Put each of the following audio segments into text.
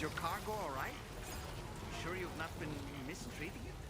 your cargo all right? Sure you've not been mistreating it?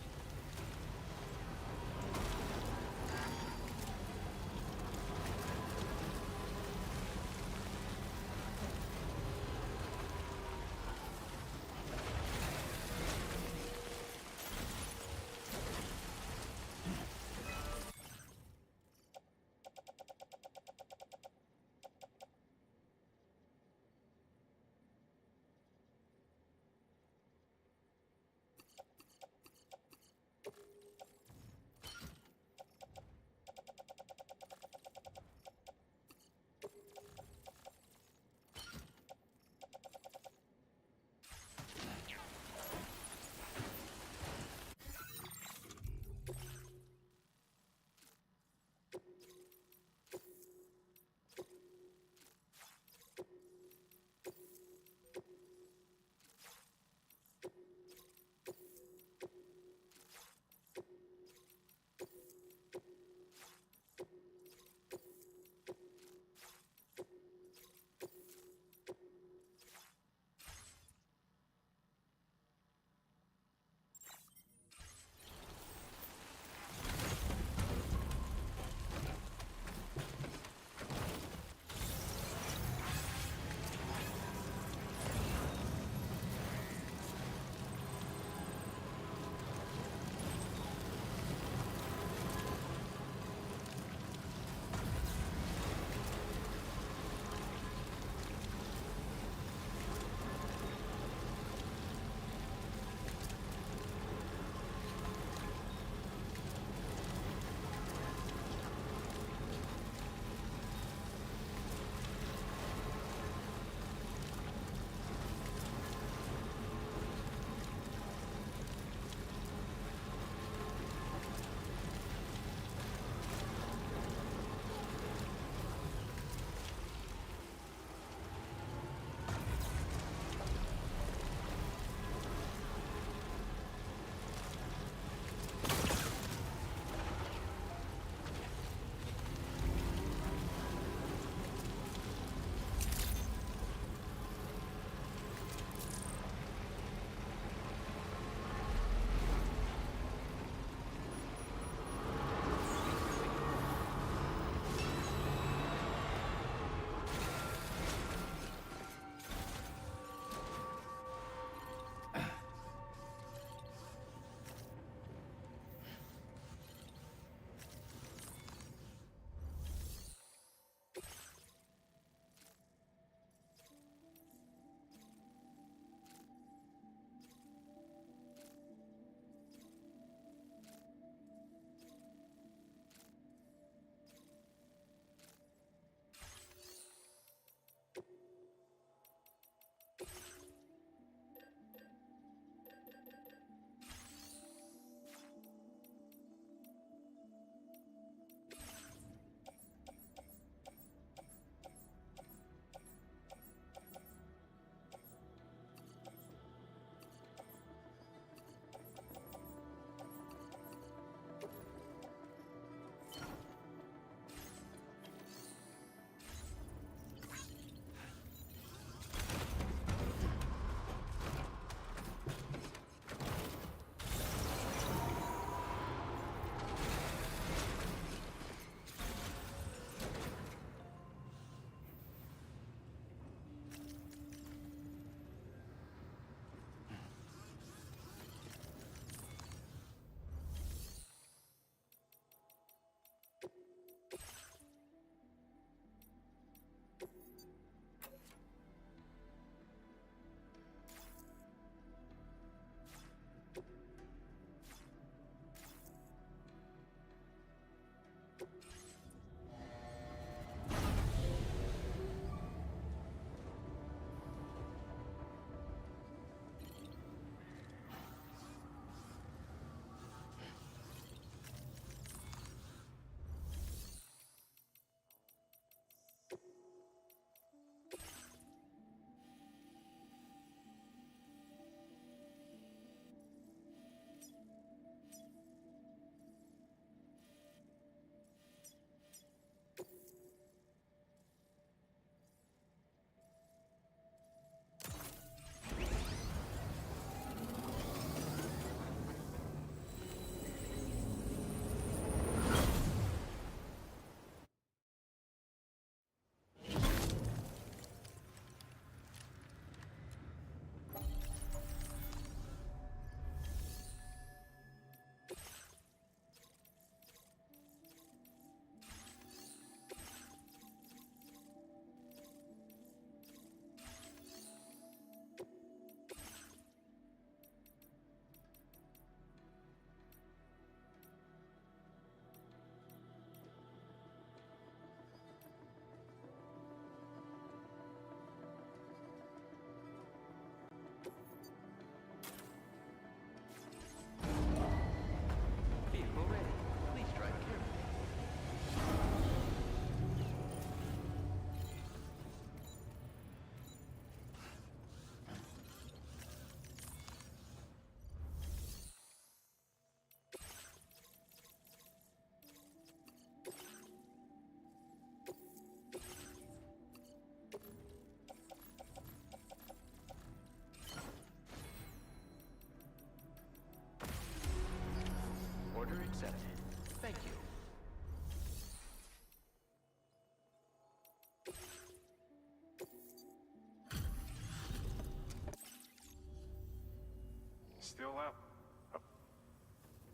still up.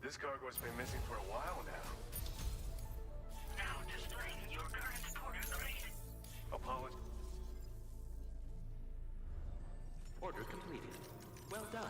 This cargo's been missing for a while now. Now displaying your current order grade. Apologies. Order completed. Well done.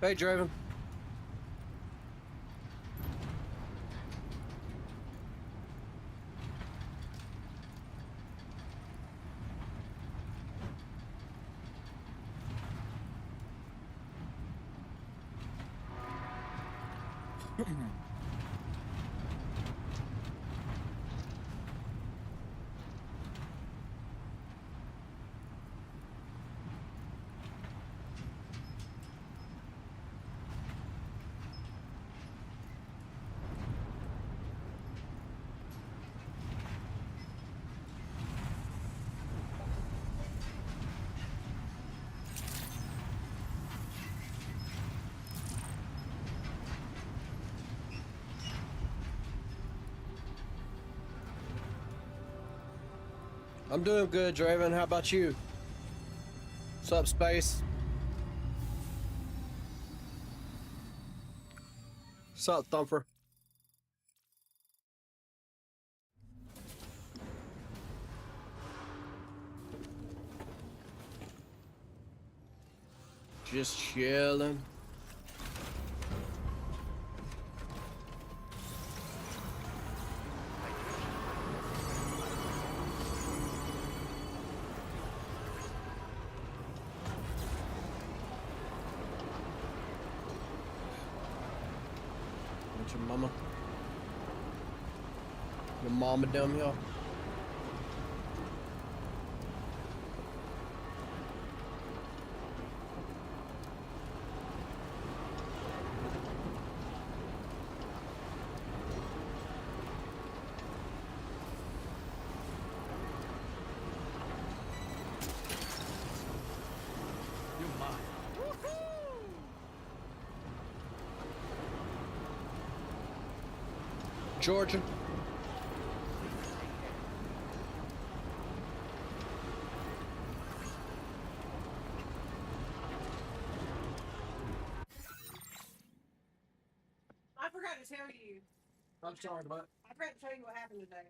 Hey, Draven. I'm doing good, Draven. How about you? What's up, Space? What's up, Thumper? Just chilling. What's your mama? Your mama down here? You're mine. Georgia. I forgot to tell you. I'm sorry, but I forgot to tell you what happened today.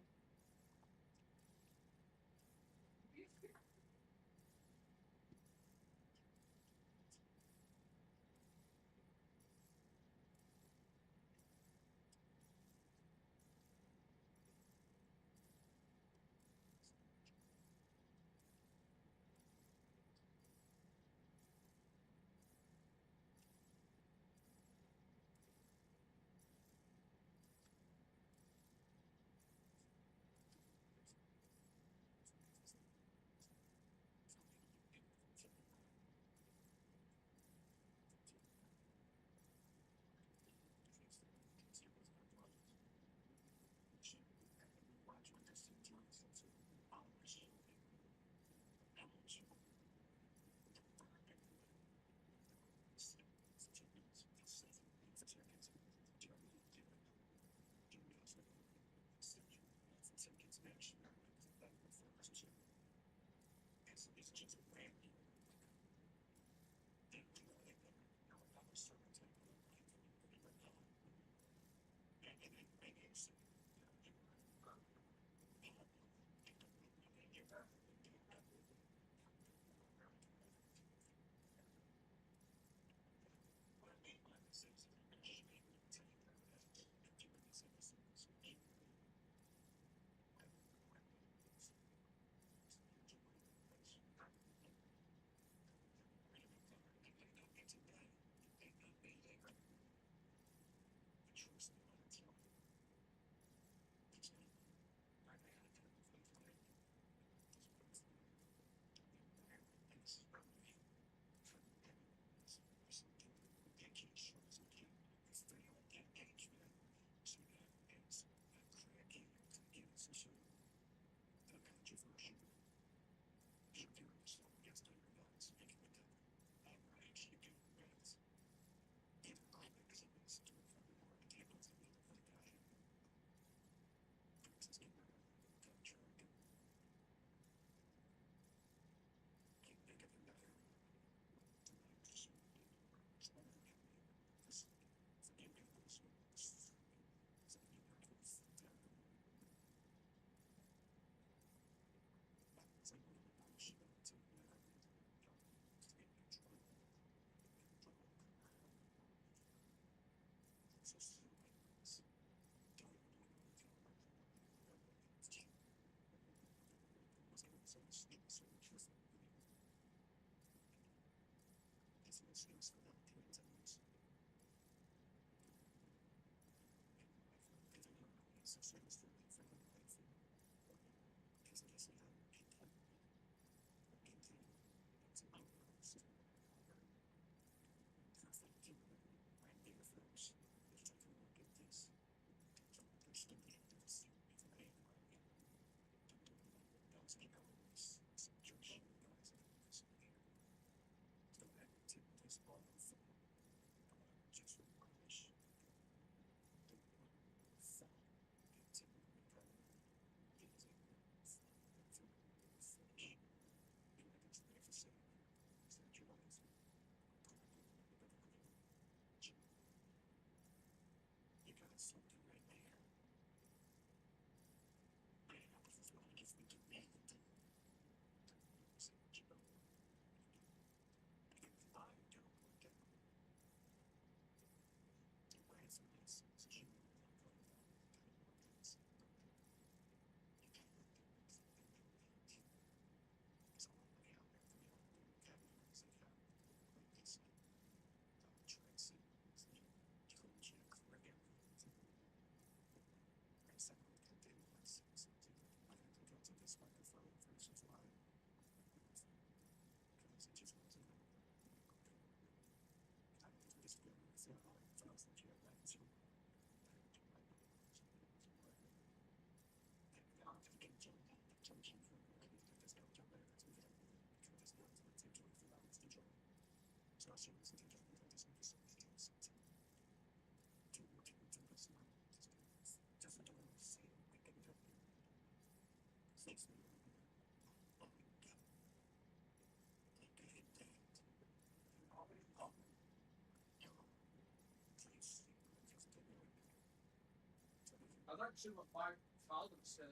I'd like to see what my father says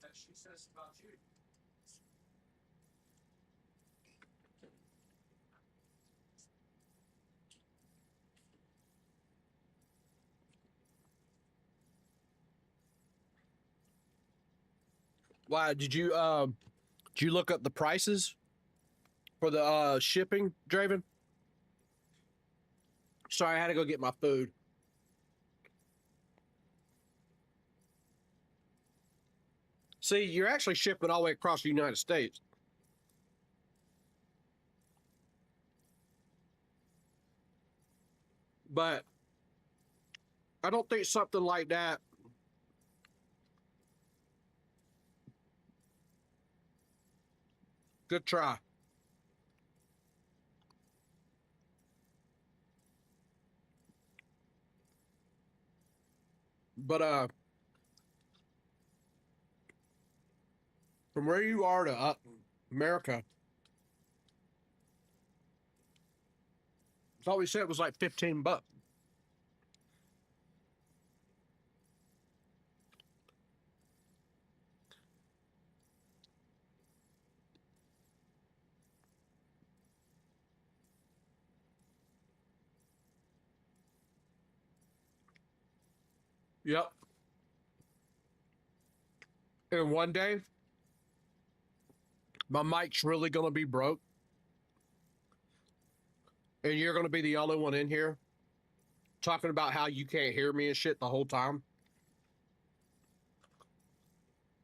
that she says about you. Why did you look up the prices for the shipping, Draven? Sorry, I had to go get my food. See, you're actually shipping all the way across the United States. But I don't think something like that. Good try. But from where you are to America, I thought we said it was like $15. Yep. And one day, my mic's really gonna be broke, and you're gonna be the only one in here talking about how you can't hear me and shit the whole time.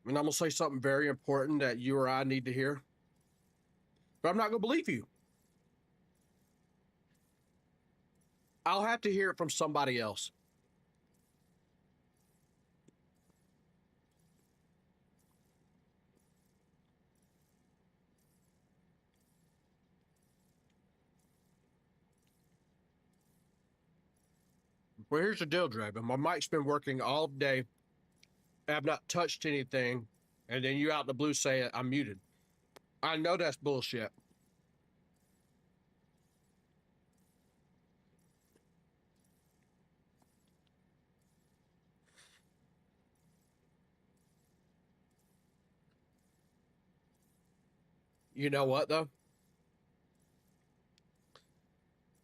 And I'm gonna say something very important that you or I need to hear. But I'm not gonna believe you. I'll have to hear it from somebody else. Well, here's the deal, Draven. My mic's been working all day. I have not touched anything, and then you out in the blue say I'm muted. I know that's bullshit. You know what though?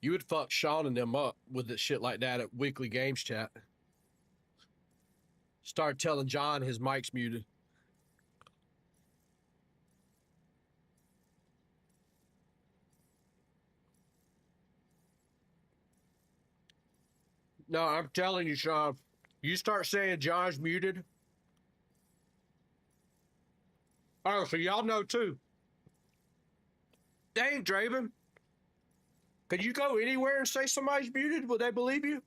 You would fuck Sean and them up with this shit like that at weekly games chat. Start telling John his mic's muted. No, I'm telling you, Sean. You start saying John's muted. Oh, so y'all know too. Dang, Draven. Could you go anywhere and say somebody's muted? Will they believe you?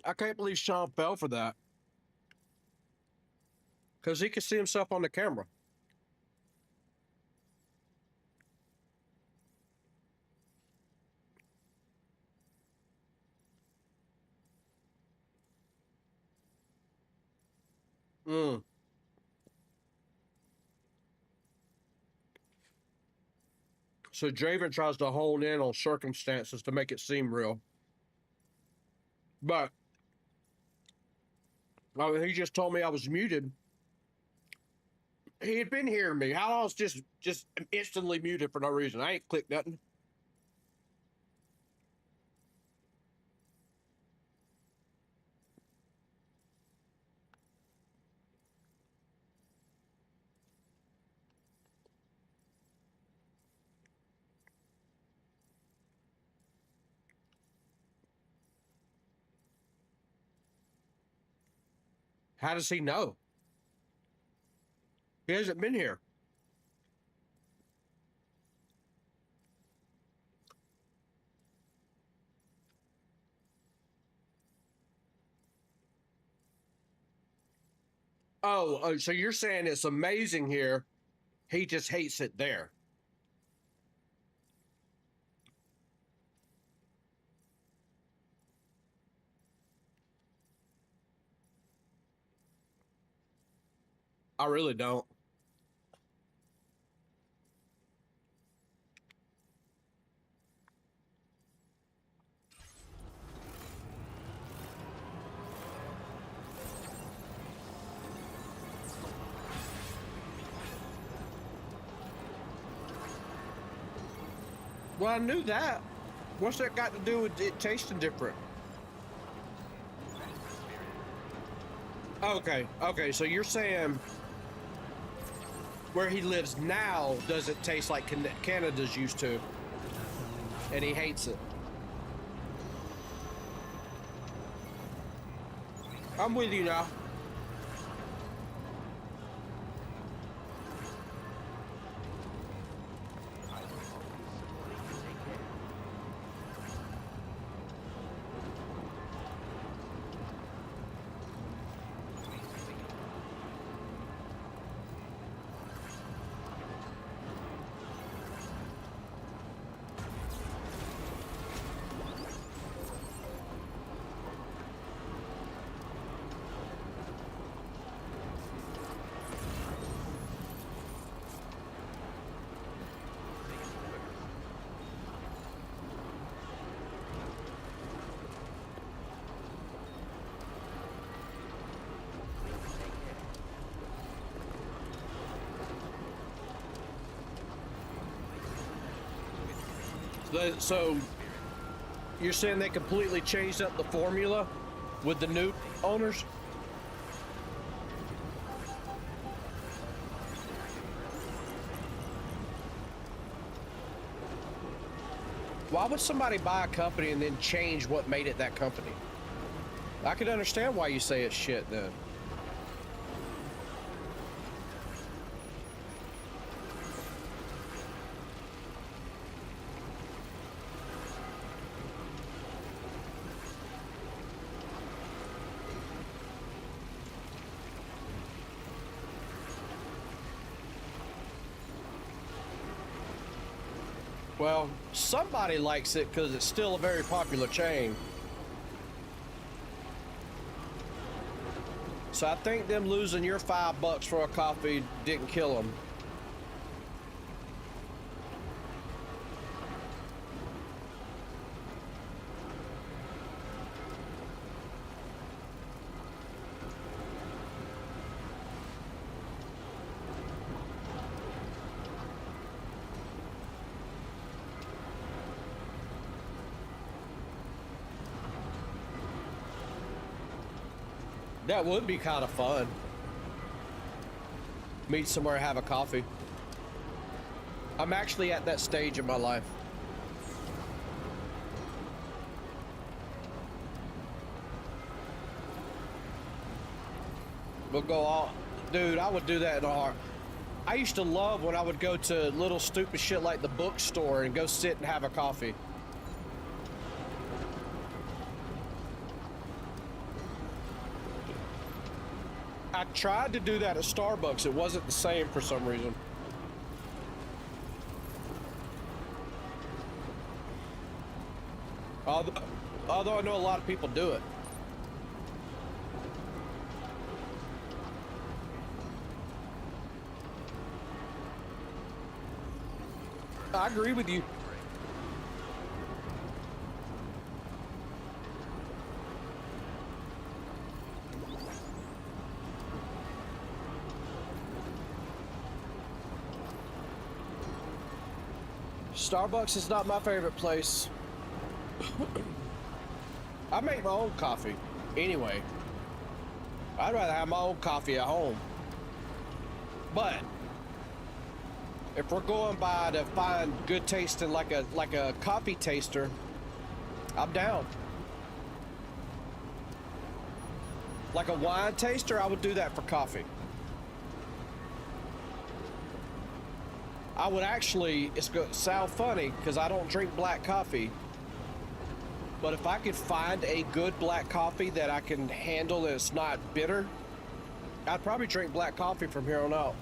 I can't believe Sean fell for that. Because he could see himself on the camera. Mm. So Draven tries to hone in on circumstances to make it seem real. But he just told me I was muted. He had been hearing me. How I was just instantly muted for no reason. I ain't clicked nothing. How does he know? He hasn't been here. Oh, so you're saying it's amazing here. He just hates it there. I really don't. Well, I knew that. What's that got to do with it tasting different? Okay, so you're saying where he lives now doesn't taste like Canada's used to, and he hates it. I'm with you now. So you're saying they completely changed up the formula with the new owners? Why would somebody buy a company and then change what made it that company? I could understand why you say it's shit then. Well, somebody likes it because it's still a very popular chain. So I think them losing your $5 for a coffee didn't kill them. That would be kind of fun. Meet somewhere, have a coffee. I'm actually at that stage in my life. We'll go all, dude, I would do that in a heart. I used to love when I would go to little stupid shit like the bookstore and go sit and have a coffee. I tried to do that at Starbucks. It wasn't the same for some reason. Although I know a lot of people do it. I agree with you. Starbucks is not my favorite place. I make my own coffee. Anyway, I'd rather have my own coffee at home. But if we're going by to find good tasting like a coffee taster, I'm down. Like a wine taster, I would do that for coffee. I would actually, it's going to sound funny because I don't drink black coffee. But if I could find a good black coffee that I can handle and it's not bitter, I'd probably drink black coffee from here on out.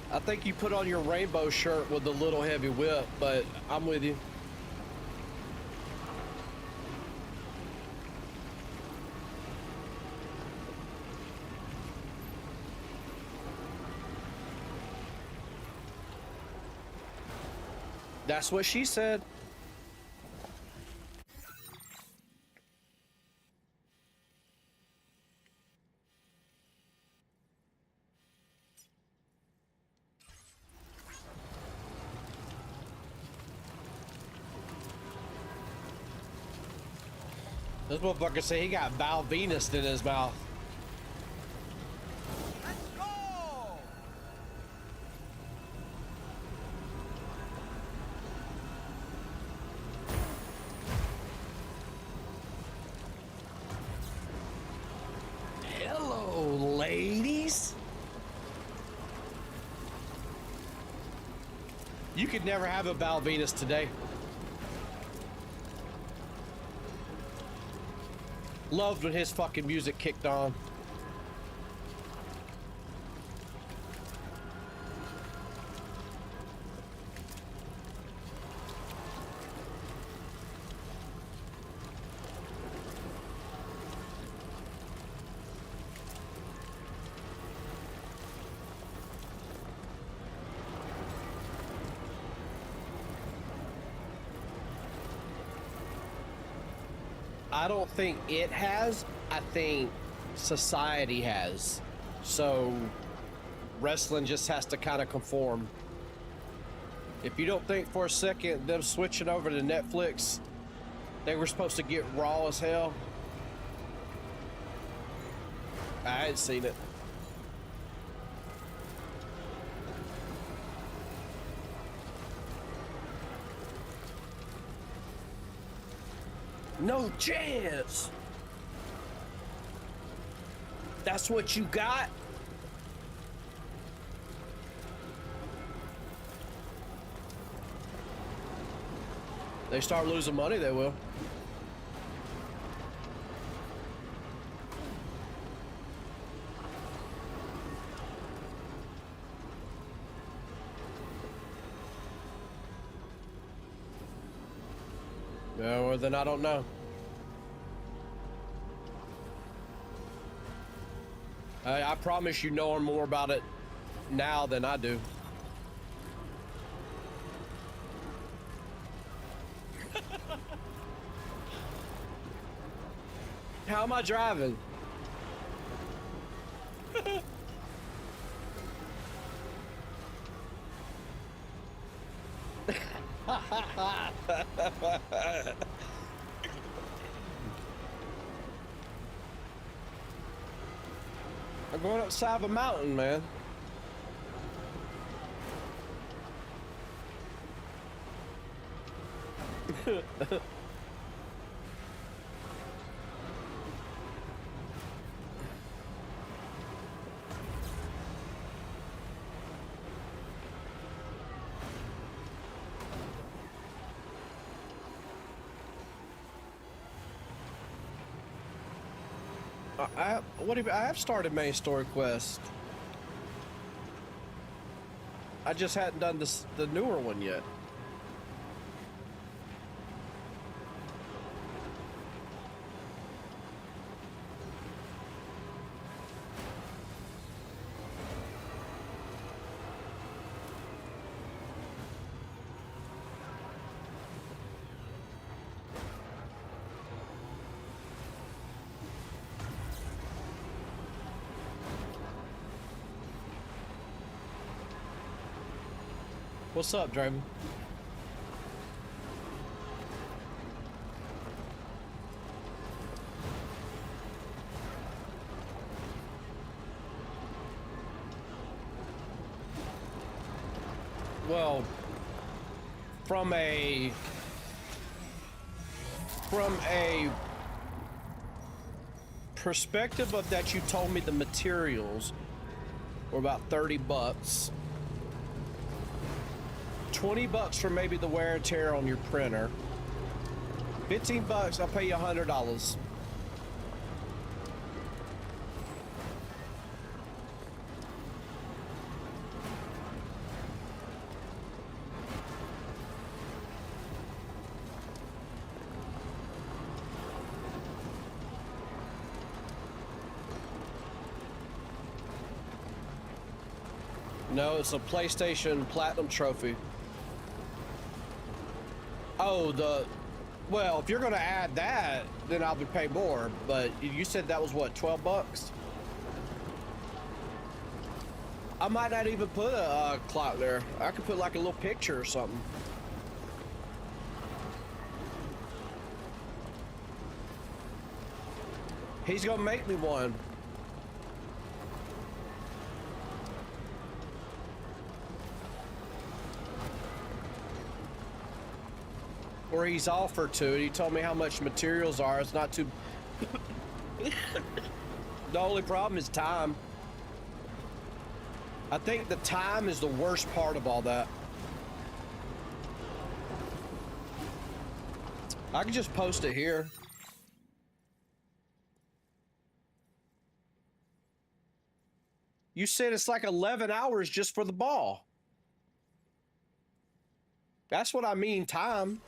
I think you put on your rainbow shirt with the little heavy whip, but I'm with you. That's what she said. This motherfucker say he got Val Venus in his mouth. Let's go! Hello, ladies. You could never have a Val Venus today. Loved when his fucking music kicked on. I don't think it has. I think society has. So wrestling just has to kind of conform. If you don't think for a second them switching over to Netflix, they were supposed to get raw as hell. I hadn't seen it. No chance. That's what you got? They start losing money, they will. Yeah, well, then I don't know. I promise you know more about it now than I do. How am I driving? I'm going upside of a mountain, man. I have started main story quest. I just hadn't done the newer one yet. What's up, Draven? Well, from a perspective of that, you told me the materials were about 30 bucks. 20 bucks for maybe the wear and tear on your printer. 15 bucks, I'll pay you $100. No, it's a PlayStation Platinum Trophy. Oh, well, if you're gonna add that, then I'll be pay more. But you said that was what, 12 bucks? I might not even put a clock there. I could put like a little picture or something. He's gonna make me one. Or he's offered to. He told me how much materials are. It's not too. The only problem is time. I think the time is the worst part of all that. I can just post it here. You said it's like 11 hours just for the ball. That's what I mean, time.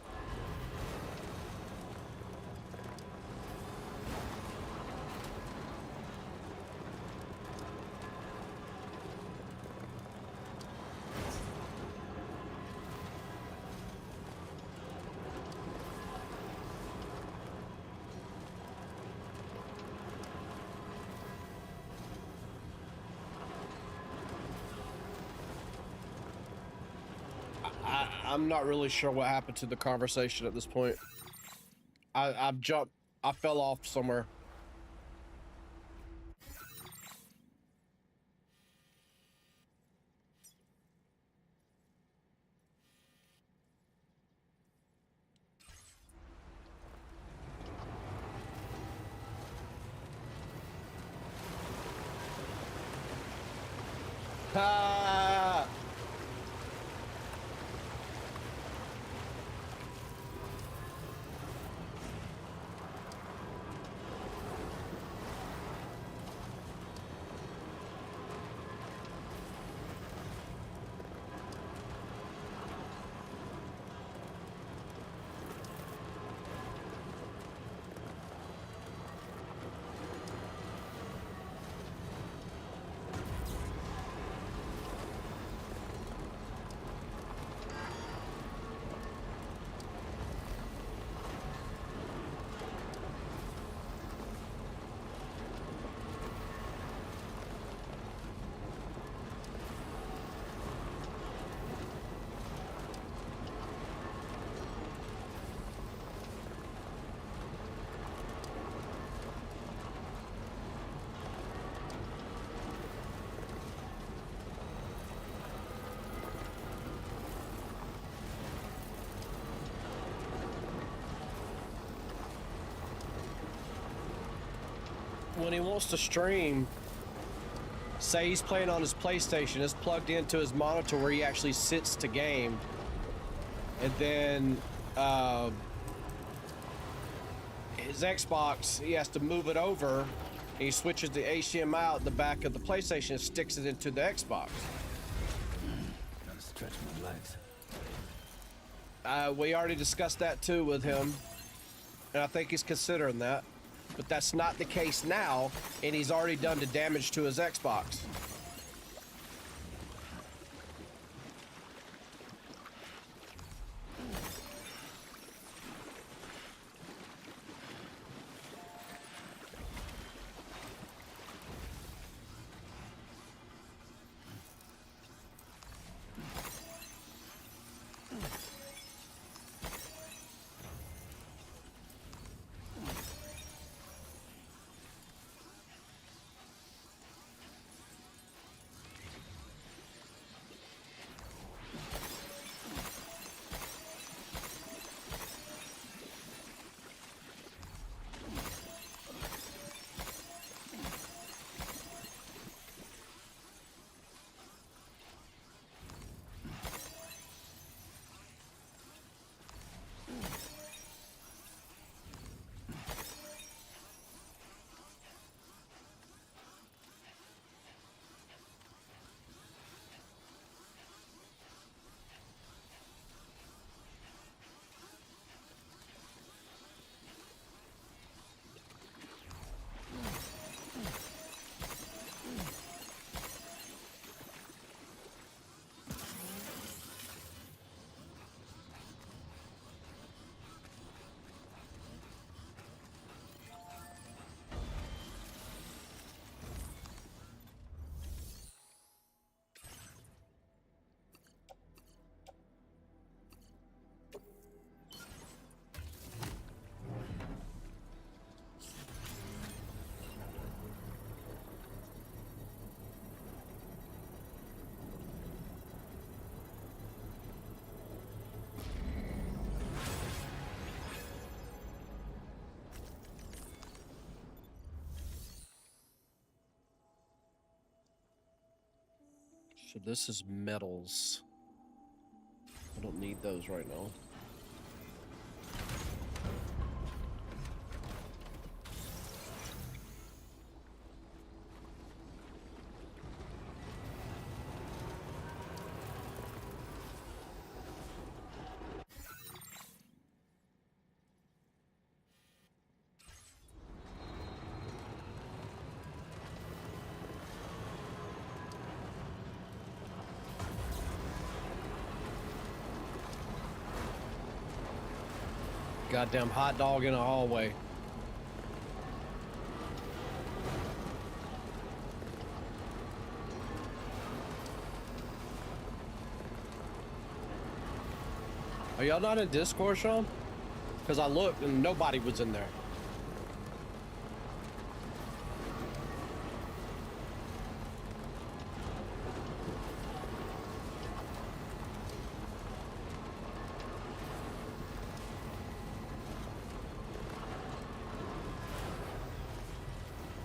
I'm not really sure what happened to the conversation at this point. I've jumped. I fell off somewhere. Ah! when he wants to stream, say he's playing on his PlayStation, it's plugged into his monitor where he actually sits to game, and then his Xbox, he has to move it over, and he switches the HDMI out the back of the PlayStation and sticks it into the Xbox. Gotta stretch my legs. We already discussed that too with him, and I think he's considering that. But that's not the case now, and he's already done the damage to his Xbox. So this is metals. I don't need those right now. Goddamn hot dog in a hallway. Are y'all not in Discord, Sean? Because I looked and nobody was in there.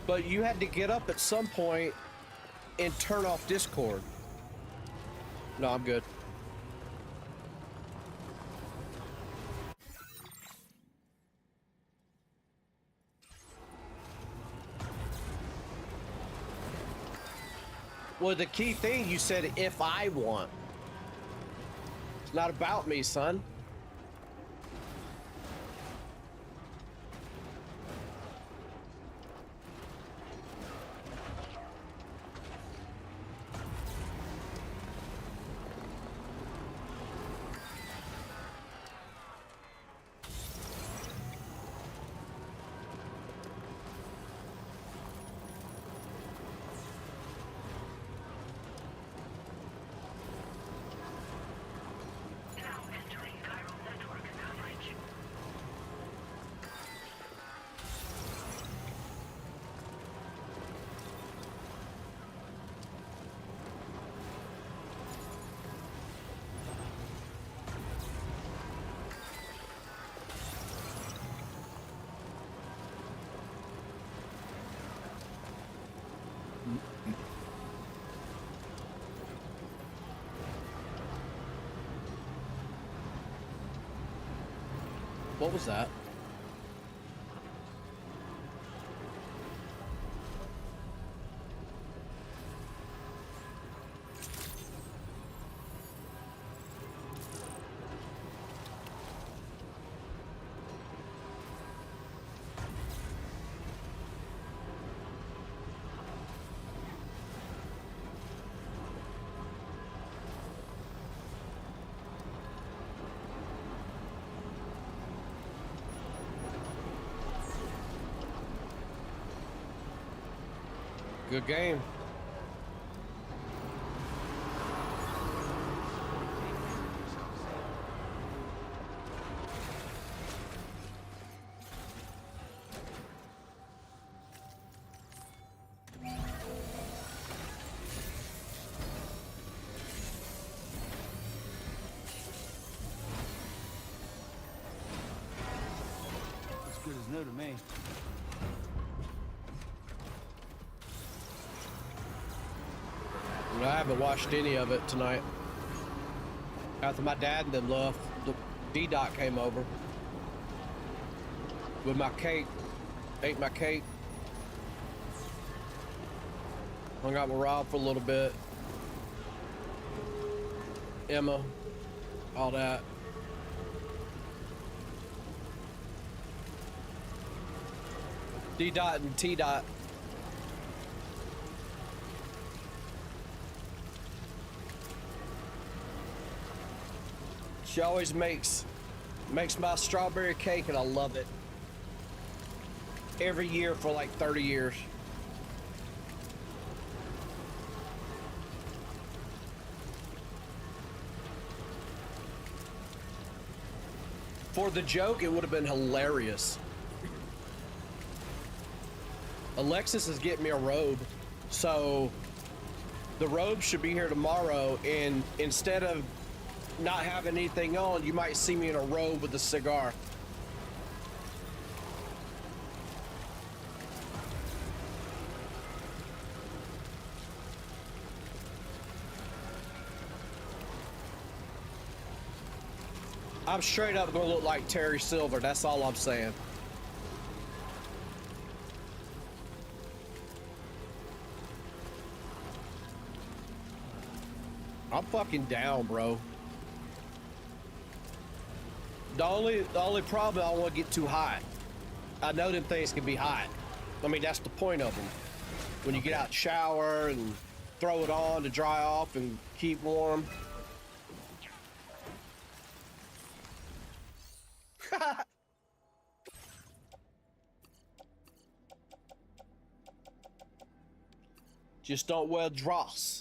But you had to get up at some point and turn off Discord. No, I'm good. Well, the key thing you said, if I want. It's not about me, son. Now entering cargo What was that? Good game. As good as new to me. I haven't watched any of it tonight. After my dad and them left, D-Dot came over with my cake, ate my cake, hung out with Rob for a little bit, Emma, all that. D-Dot and T-Dot. She always makes my strawberry cake, and I love it. Every year for like 30 years. For the joke, it would have been hilarious. Alexis is getting me a robe, so the robe should be here tomorrow, and instead of not having anything on, you might see me in a robe with a cigar. I'm straight up gonna look like Terry Silver, that's all I'm saying. I'm fucking down, bro. The only problem, I don't want to get too hot. I know them things can be hot. I mean, that's the point of them. When you get out, shower, and throw it on to dry off and keep warm. Just don't wear dross.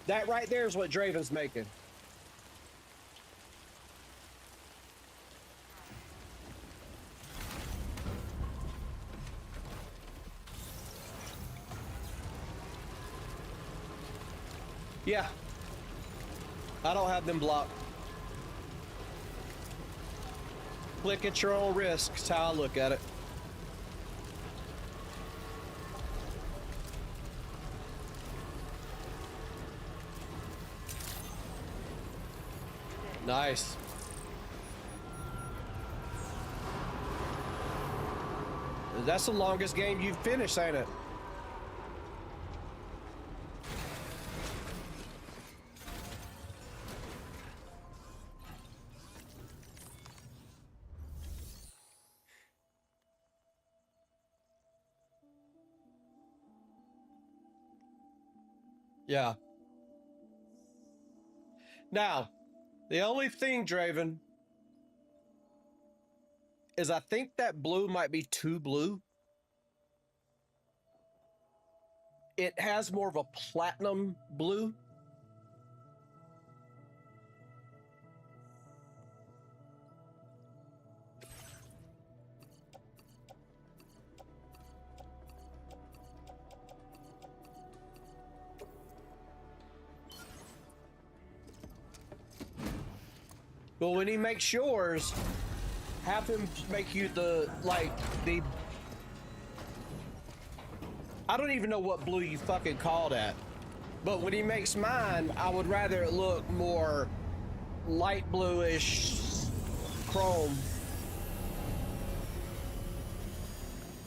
That right there is what Draven's making. Yeah. I don't have them blocked. Click at your own risk is how I look at it. Nice. That's the longest game you've finished, ain't it? Yeah. Now, the only thing, Draven, is I think that blue might be too blue. It has more of a platinum blue. But when he makes yours, have him make you the I don't even know what blue you fucking call that. But when he makes mine, I would rather it look more light bluish chrome.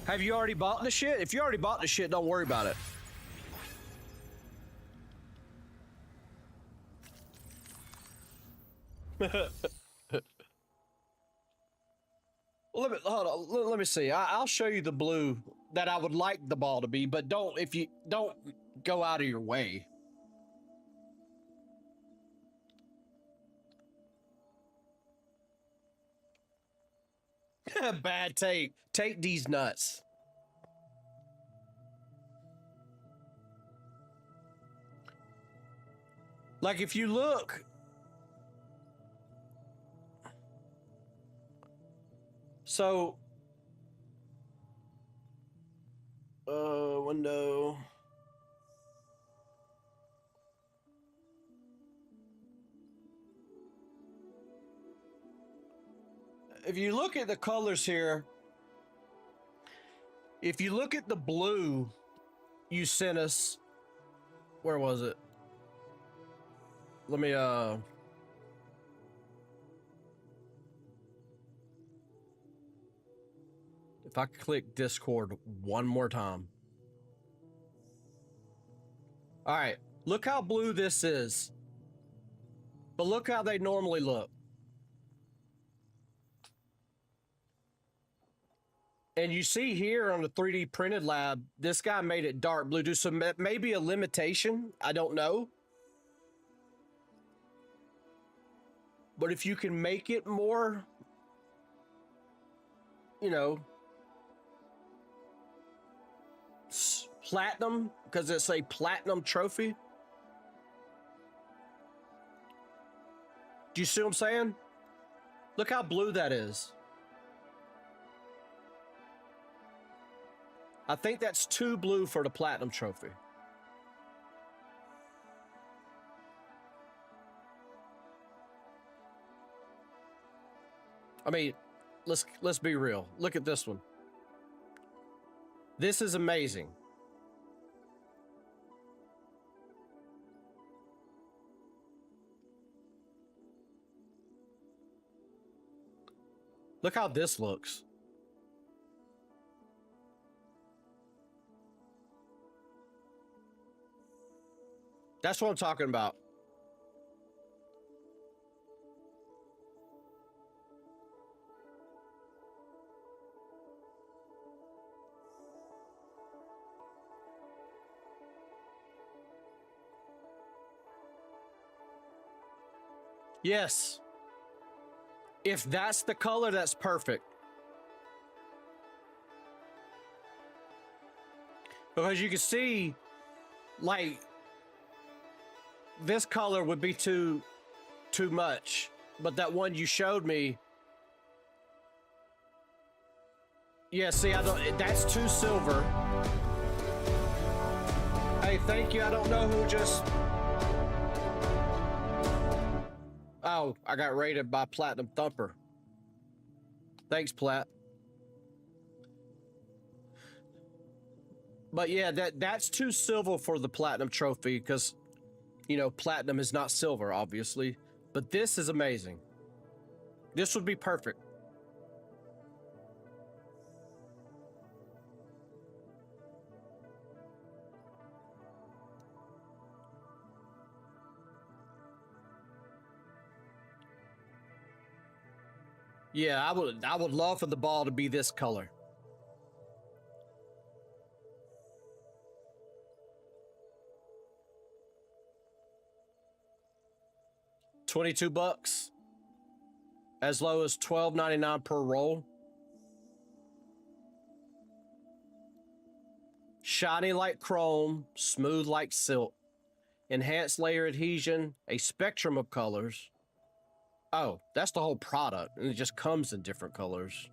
Have you already bought the shit? If you already bought the shit, don't worry about it. Hold on. Let me see. I'll show you the blue that I would like the ball to be, but don't go out of your way. Bad tape. Take these nuts. Like if you look. So, window. If you look at the colors here, if you look at the blue you sent us, where was it? Let me, if I click Discord one more time. All right, look how blue this is. But look how they normally look. And you see here on the 3D printed lab, this guy made it dark blue. Do some maybe a limitation. I don't know. But if you can make it more, you know, platinum, because it's a platinum trophy. Do you see what I'm saying? Look how blue that is. I think that's too blue for the platinum trophy. I mean, let's be real. Look at this one. This is amazing. Look how this looks. That's what I'm talking about. Yes. If that's the color, that's perfect. Because you can see, like, this color would be too much. But that one you showed me, yeah, see, I don't, that's too silver. Hey, thank you. I don't know who just... Oh, I got rated by Platinum Thumper. Thanks, Plat. But yeah, that's too silver for the Platinum trophy because, you know, Platinum is not silver, obviously. But this is amazing. This would be perfect. Yeah, I would love for the ball to be this color. $22, as low as $12.99 per roll. Shiny like chrome, smooth like silk, enhanced layer adhesion, a spectrum of colors. Oh, that's the whole product, and it just comes in different colors.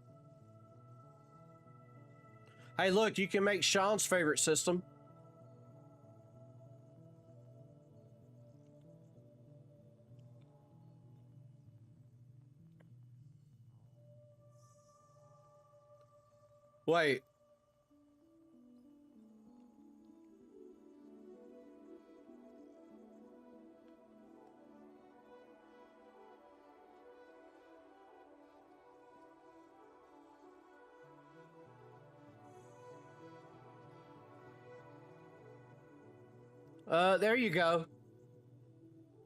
Hey, look, you can make Sean's favorite system. Wait. There you go.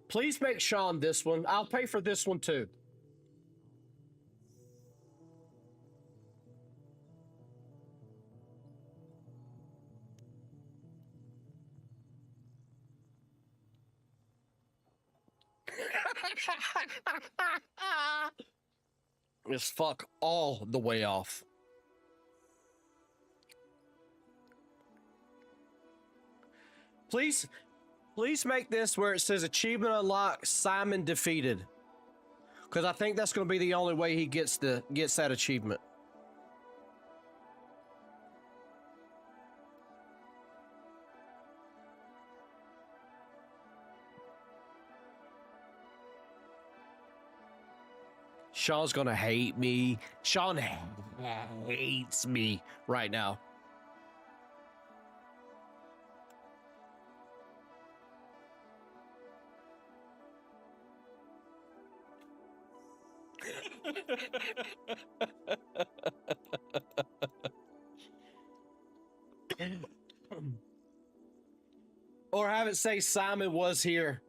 Please make Sean this one. I'll pay for this one too. Just fuck all the way off. Please make this where it says achievement unlocked, Simon defeated. Because I think that's going to be the only way he gets that achievement. Sean's going to hate me. Sean hates me right now. Or have it say Simon was here.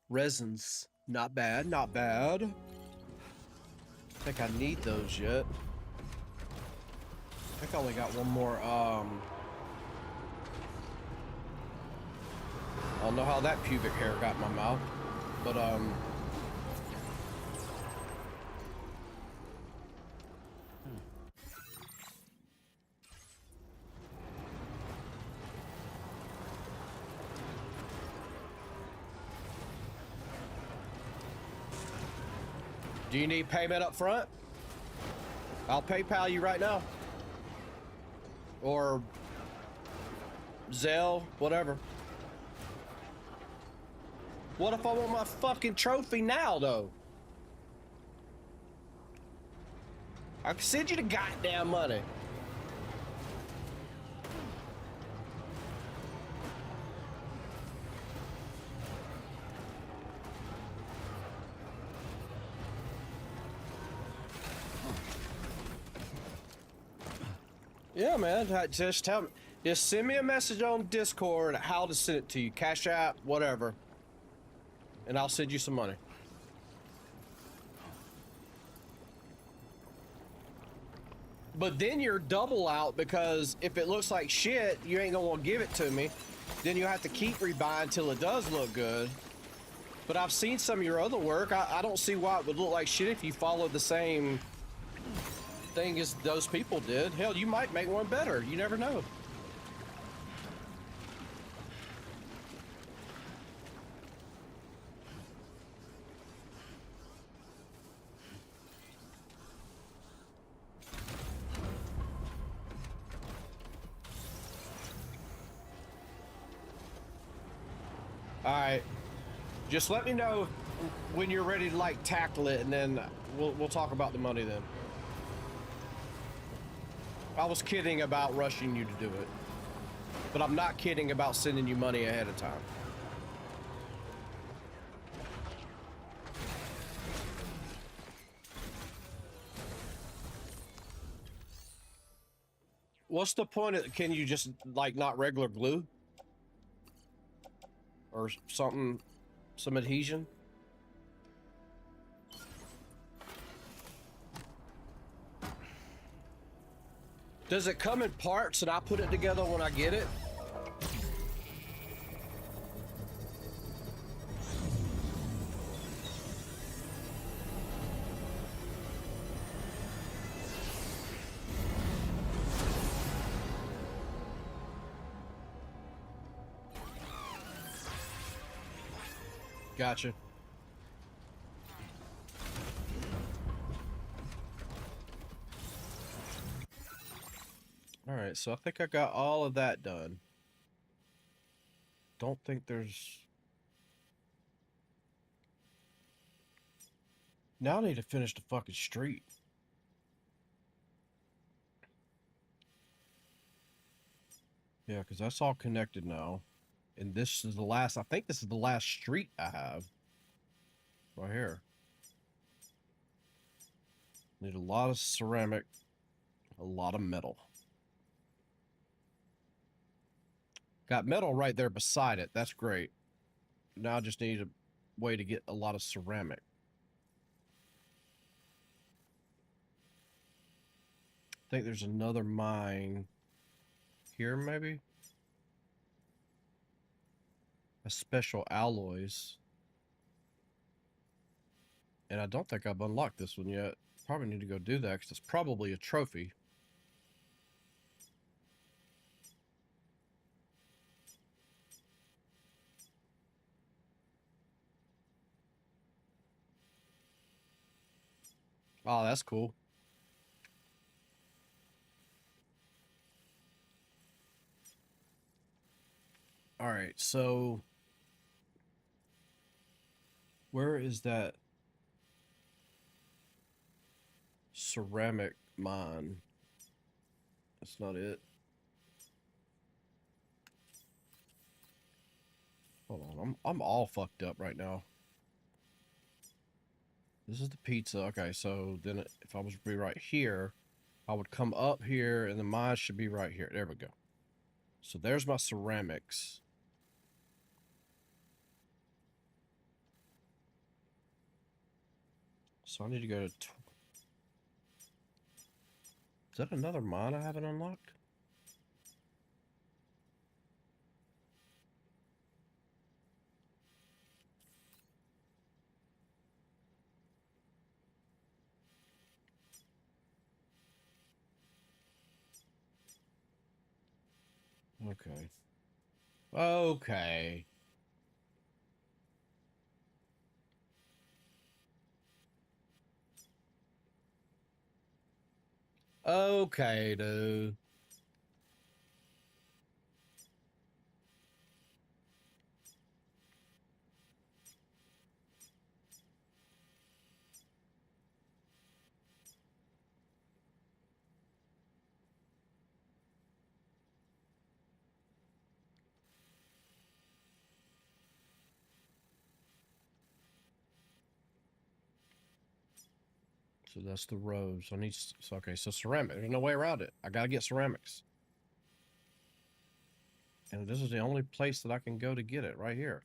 Resins. Not bad, not bad. I think I need those yet. I think I only got one more, I don't know how that pubic hair got in my mouth, but, do you need payment up front? I'll PayPal you right now. Or Zelle, whatever. What if I want my fucking trophy now, though? I can send you the goddamn money. Yeah, man. Just tell me. Just send me a message on Discord how to send it to you. Cash App, whatever. And I'll send you some money. But then you're double out, because if it looks like shit, you ain't gonna want to give it to me. Then you'll have to keep rebuying until it does look good. But I've seen some of your other work. I don't see why it would look like shit if you followed the same thing as those people did. Hell, you might make one better. You never know. All right. Just let me know when you're ready to like tackle it, and then we'll talk about the money then. I was kidding about rushing you to do it. But I'm not kidding about sending you money ahead of time. What's the point of, can you just, like, not regular glue? Or something, some adhesion? Does it come in parts and I put it together when I get it? Gotcha. All right, so I think I got all of that done. Don't think there's... Now I need to finish the fucking street. Yeah, because that's all connected now. And this is the last... I think this is the last street I have. Right here. Need a lot of ceramic. A lot of metal. Got metal right there beside it. That's great. Now I just need a way to get a lot of ceramic. I think there's another mine here, maybe? A special alloys. And I don't think I've unlocked this one yet. Probably need to go do that because it's probably a trophy. Oh, that's cool. All right, so where is that ceramic mine? That's not it. Hold on, I'm all fucked up right now. This is the pizza. Okay, so then if I was to be right here, I would come up here and the mine should be right here. There we go. So there's my ceramics. So I need to go to... Is that another mine I haven't unlocked? Okay. Okay. Okay, dude. So that's the road. So I need... So, okay, so ceramic. There's no way around it. I gotta get ceramics. And this is the only place that I can go to get it, right here.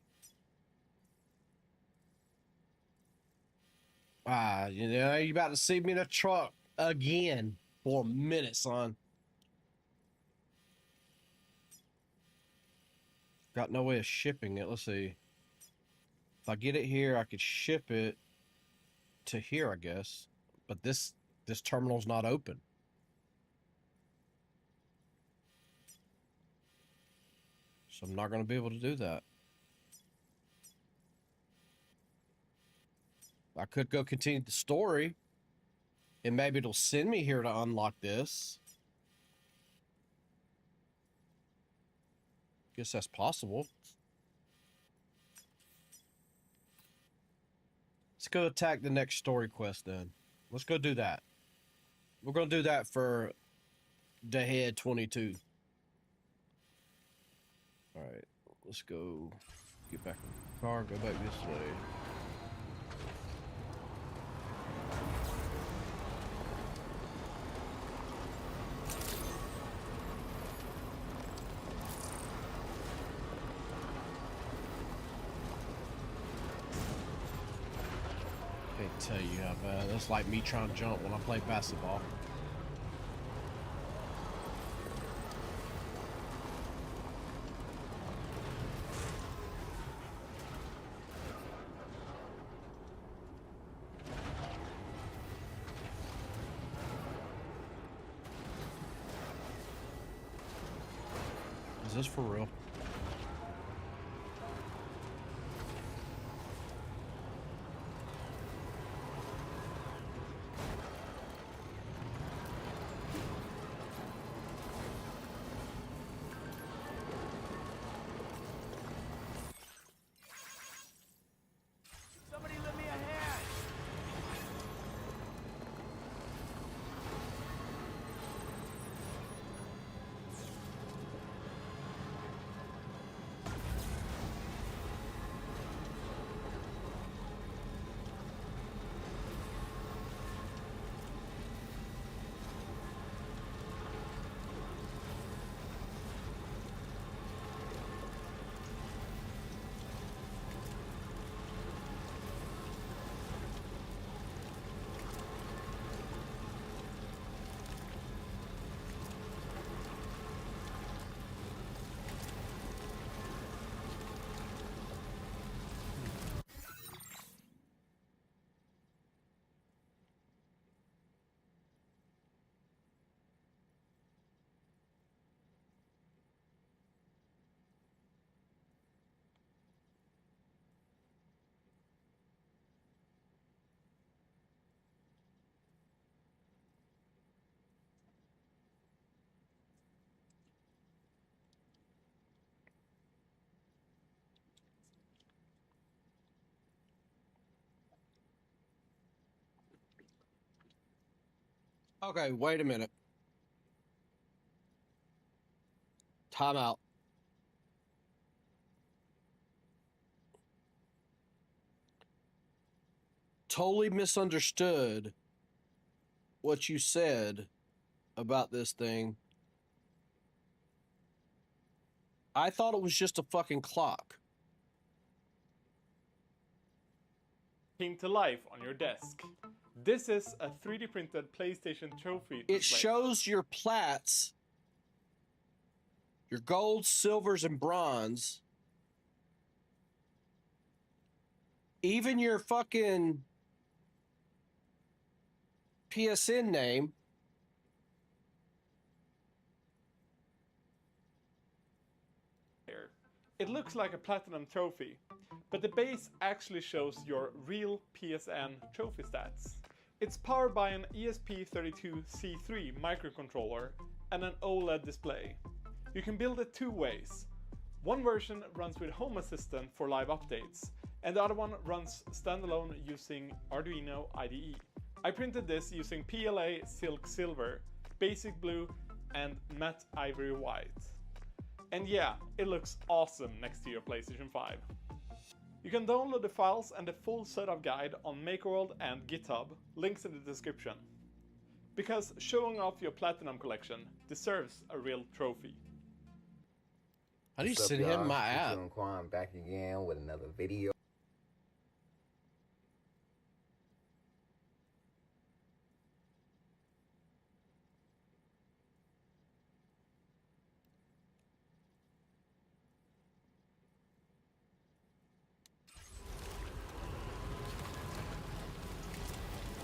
Ah, you know, you about to see me in a truck again for a minute, son. Got no way of shipping it. Let's see. If I get it here, I could ship it to here, I guess. But this terminal's not open. So I'm not going to be able to do that. I could go continue the story. And maybe it'll send me here to unlock this. Guess that's possible. Let's go attack the next story quest then. Let's go do that. We're going to do that for the head 22. let's go. Get back in the car. Go back this way. Can't tell you how bad. That's like me trying to jump when I play basketball. Is this for real? Somebody lend me a hand. Okay, wait a minute. Time out. Totally misunderstood what you said about this thing. I thought it was just a fucking clock. Came to life on your desk. This is a 3D printed PlayStation trophy It display. shows your plats, your gold, silvers, and bronze. Even your fucking PSN name. It looks like a platinum trophy, but the base actually shows your real PSN trophy stats. It's powered by an ESP32C3 microcontroller and an OLED display. You can build it two ways. One version runs with Home Assistant for live updates, and the other one runs standalone using Arduino IDE. I printed this using PLA Silk Silver, Basic Blue, and Matte Ivory White. And yeah, it looks awesome next to your PlayStation 5. You can download the files and the full setup guide on MakerWorld and GitHub, links in the description. Because showing off your Platinum collection deserves a real trophy. How do you What's up, send him y'all? my It's app? Young Quan back again with another video.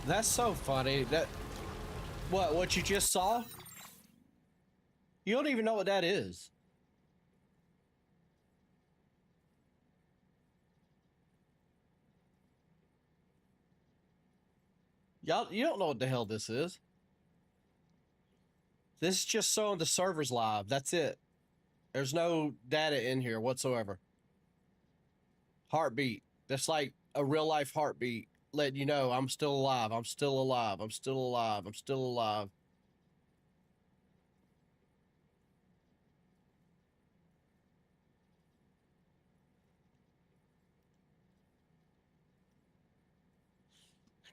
That's so funny. That what you just saw? You don't even know what that is. Y'all, you don't know what the hell this is. This is just showing the servers live. That's it. There's no data in here whatsoever. Heartbeat. That's like a real life heartbeat, letting you know I'm still alive. I'm still alive. I'm still alive. I'm still alive.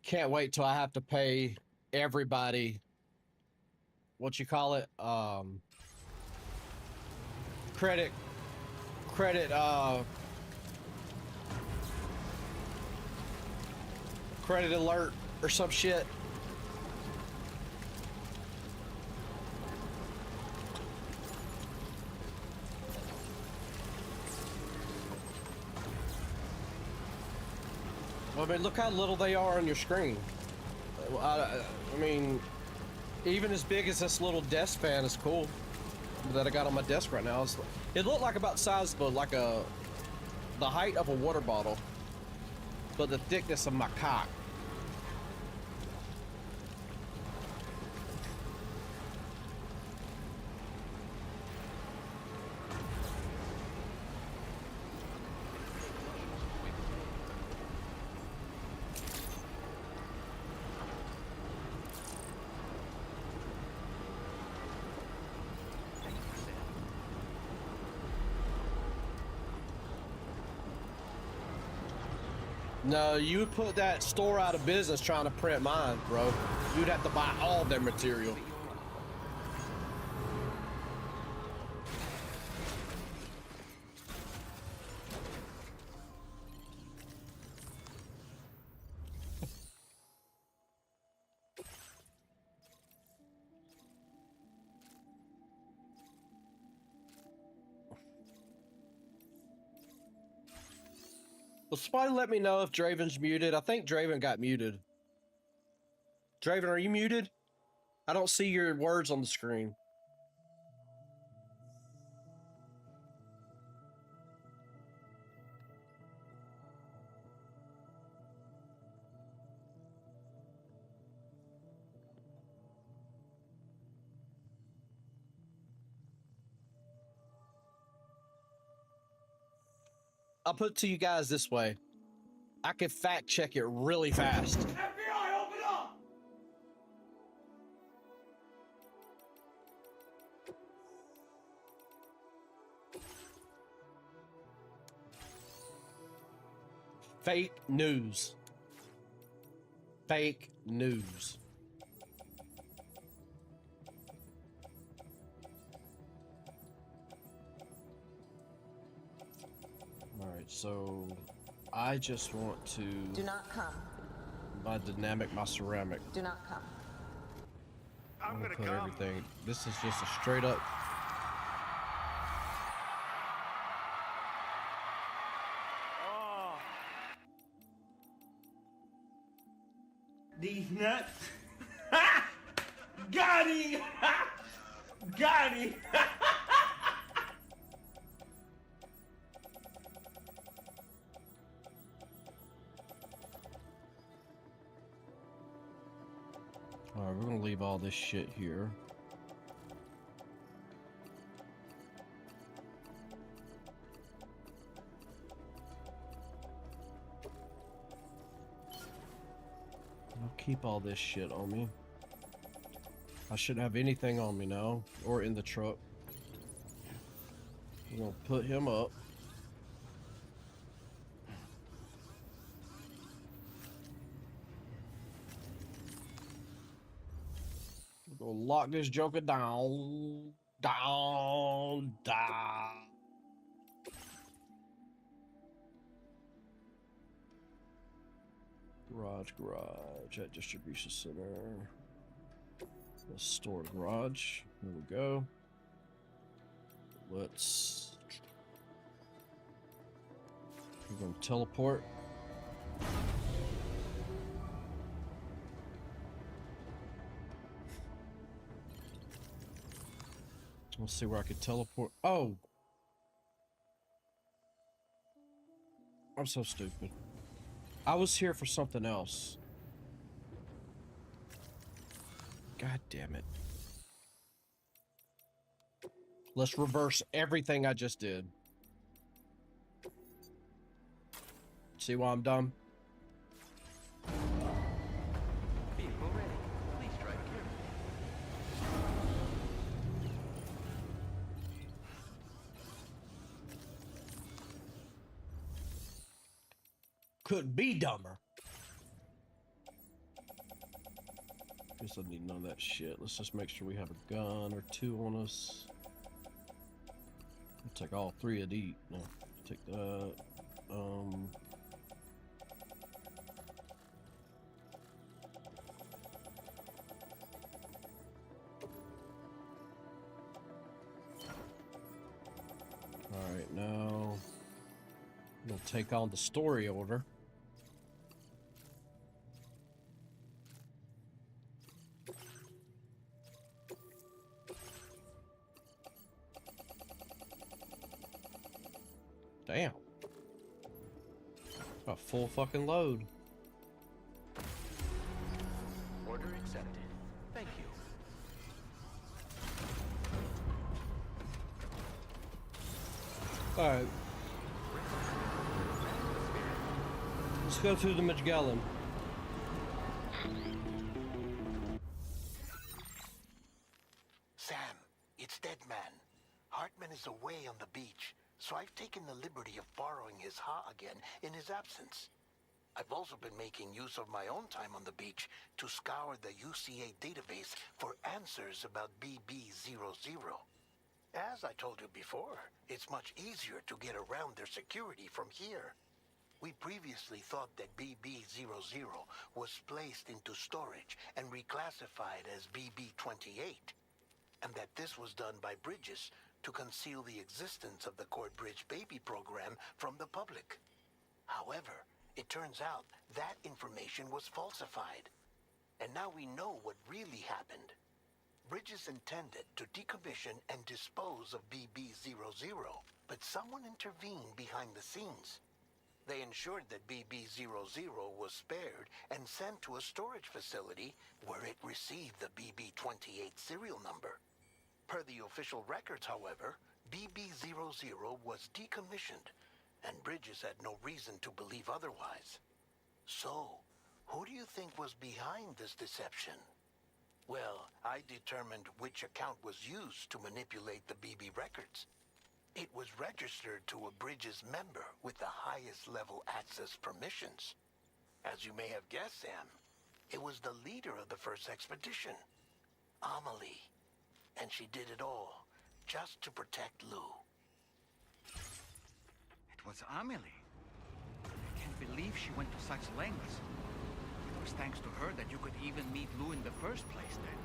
Can't wait till I have to pay everybody, what you call it, credit, credit alert or some shit. I mean, look how little they are on your screen. I mean, even as big as this little desk fan is cool that I got on my desk right now. It looked like about size of like the height of a water bottle, but the thickness of my cock. No, you would put that store out of business trying to print mine, bro. You'd have to buy all their material. Will somebody let me know if Draven's muted? I think Draven got muted. Draven, are you muted? I don't see your words on the screen. I'll put it to you guys this way. I can fact check it really fast. FBI, open up! Fake news. Fake news. Alright, so I just want to Do not come. my dynamic, my ceramic. Do not come. I'm gonna Put come. everything. This is just a straight up. Oh. These nuts. Got him! Got him! Alright, we're gonna leave all this shit here. I'll keep all this shit on me. I shouldn't have anything on me now, or in the truck. We're gonna put him up. We're gonna lock this joker down. Down. Garage at distribution center. Let's store garage. There we go. We're gonna teleport. Let's see where I could teleport. Oh! I'm so stupid. I was here for something else. God damn it. Let's reverse everything I just did. See why I'm dumb? Vehicle ready. Please drive carefully. Could be dumber. Guess I need none of that shit. Let's just make sure we have a gun or two on us. I'll take all three of these. No, take that. Alright, now we'll take on the story order. Damn. A full fucking load. Order accepted. Thank you. Alright. Let's go through the Magellan. Sam, it's Deadman. Hartman is away on the beach, so I've taken the liberty of borrowing his Ha again in his absence. I've also been making use of my own time on the beach to scour the UCA database for answers about BB00. As I told you before, it's much easier to get around their security from here. We previously thought that BB00 was placed into storage and reclassified as BB28, and that this was done by Bridges to conceal the existence of the Cord Bridge Baby program from the public. However, it turns out that information was falsified, and now we know what really happened. Bridges intended to decommission and dispose of BB00, but someone intervened behind the scenes. They ensured that BB00 was spared and sent to a storage facility where it received the BB28 serial number. Per the official records, however, BB00 was decommissioned, and Bridges had no reason to believe otherwise. So, who do you think was behind this deception? Well, I determined which account was used to manipulate the BB records. It was registered to a Bridges member with the highest level access permissions. As you may have guessed, Sam, it was the leader of the first expedition, Amelie. And she did it all just to protect Lou. It was Amelie. I can't believe she went to such lengths. It was thanks to her that you could even meet Lou in the first place then.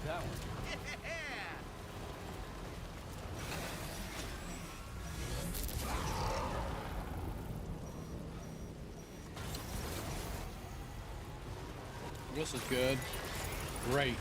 That one. This is good. Great.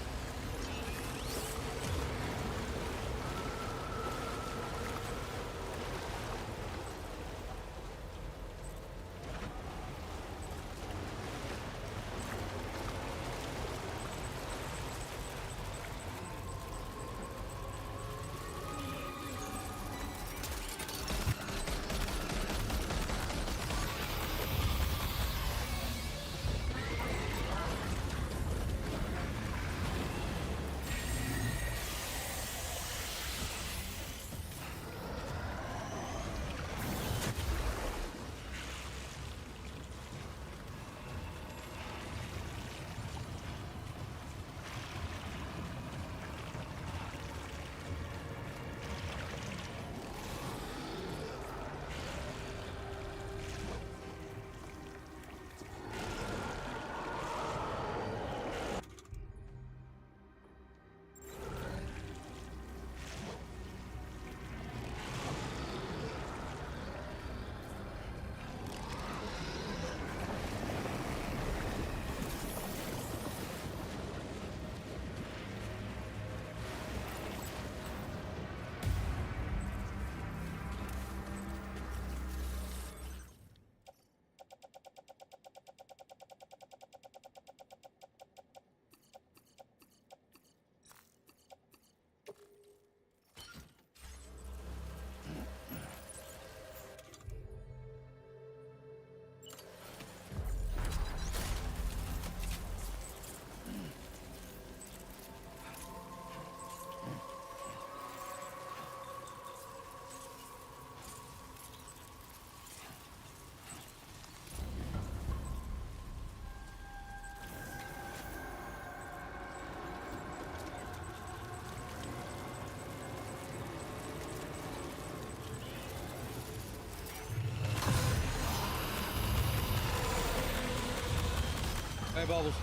Hey, Bubbles.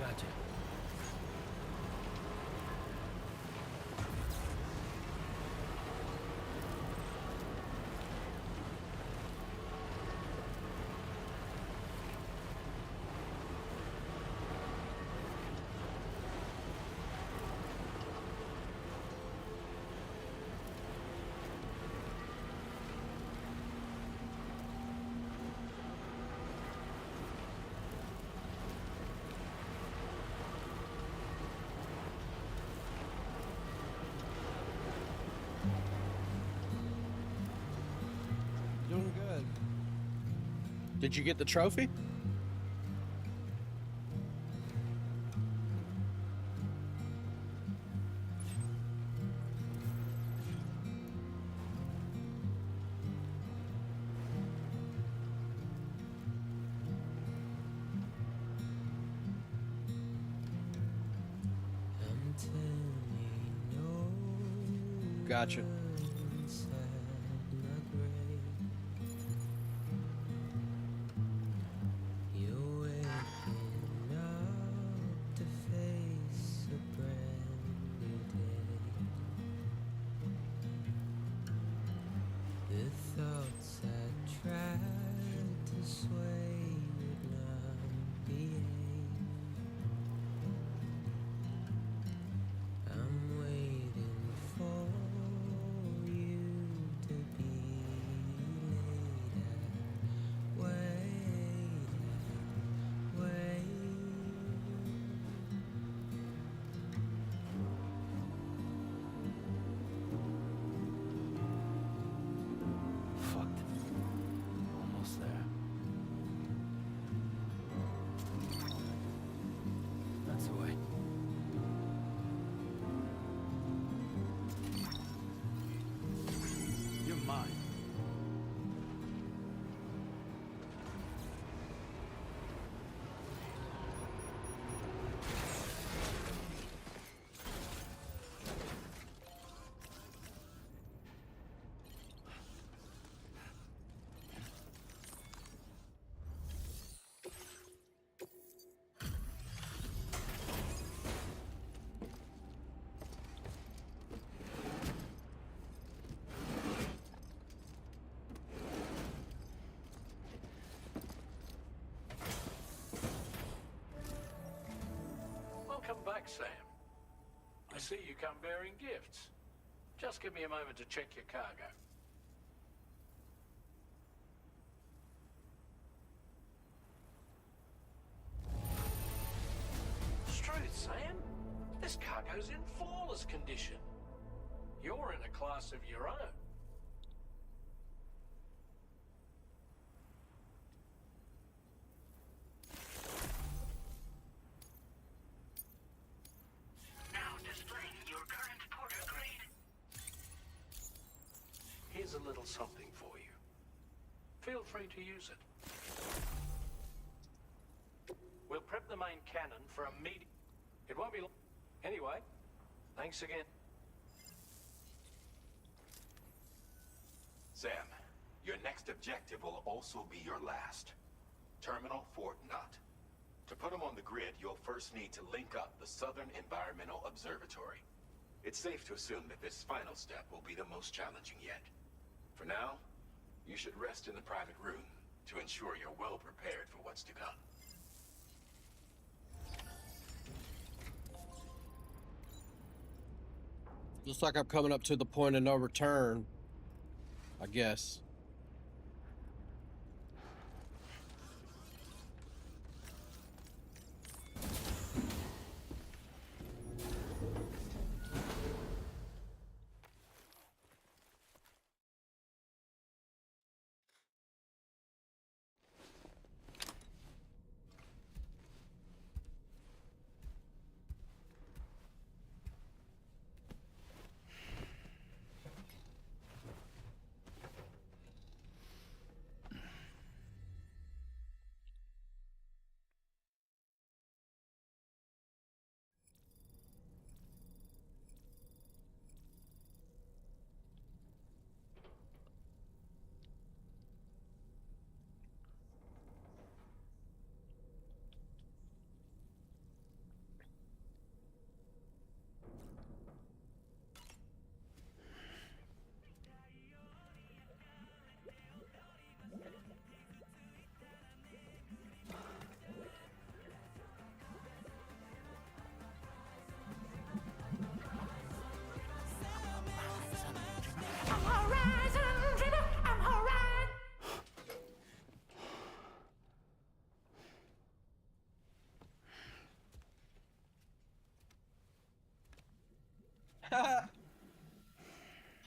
Gotcha. Doing good. Did you get the trophy? Gotcha. Welcome back, Sam. I see you come bearing gifts. Just give me a moment to check your cargo. Truth, Sam. This cargo's in flawless condition. You're in a class of your own. Now displaying your current Porter grade. Here's a little something for you. Feel free to use it. We'll prep the main cannon for a meeting. It won't be long. Anyway, thanks again. Sam, your next objective will also be your last. Terminal Fort Knott. To put them on the grid, you'll first need to link up the Southern Environmental Observatory. It's safe to assume that this final step will be the most challenging yet. For now, you should rest in the private room to ensure you're well prepared for what's to come. Looks like I'm coming up to the point of no return, I guess.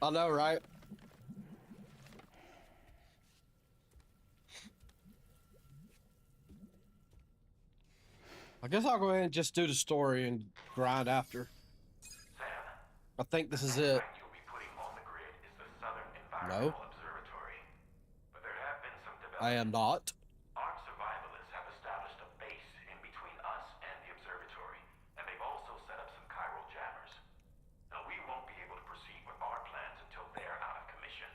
I know, right? I guess I'll go ahead and just do the story and grind after. Sam, I think this is it. you'll be putting on the grid is the Southern No, Environmental Observatory. But there have been some I am developments. not. Armed survivalists have established a base in between us and the observatory, and they've also set up some chiral jammers. Now, we won't be able to proceed with our plans until they're out of commission.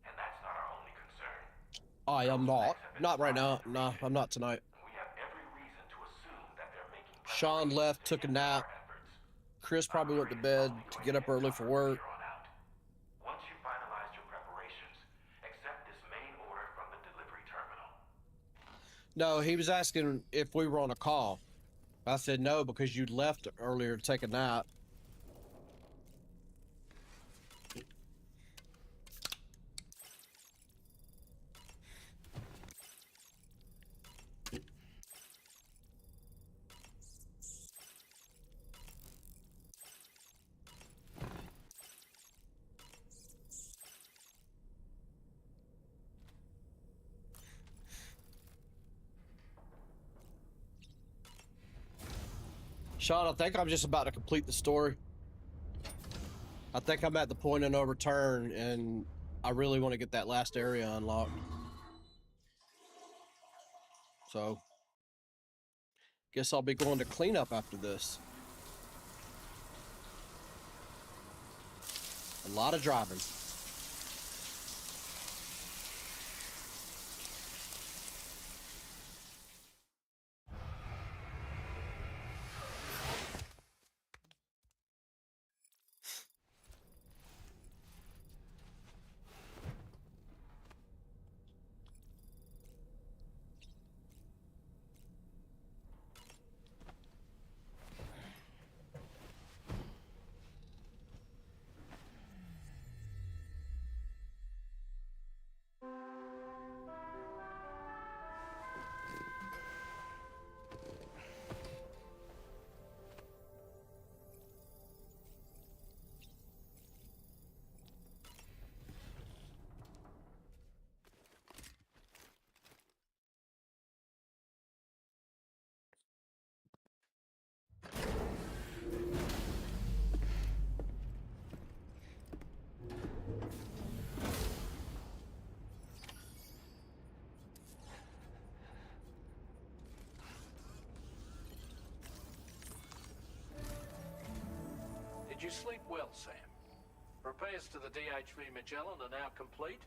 And that's not our only concern. I am not. Not right now. No, I'm not tonight. We have every reason to assume that they're making Sean left, took a nap. Chris probably went to bed to get up early for work. Once you finalize your preparations, accept this main order from the delivery terminal. No, he was asking if we were on a call. I said no because you left earlier to take a nap. Sean, I think I'm just about to complete the story. I think I'm at the point of no return, and I really want to get that last area unlocked. So, guess I'll be going to cleanup after this. A lot of driving. you sleep well, Sam? Repairs to the DHV Magellan are now complete.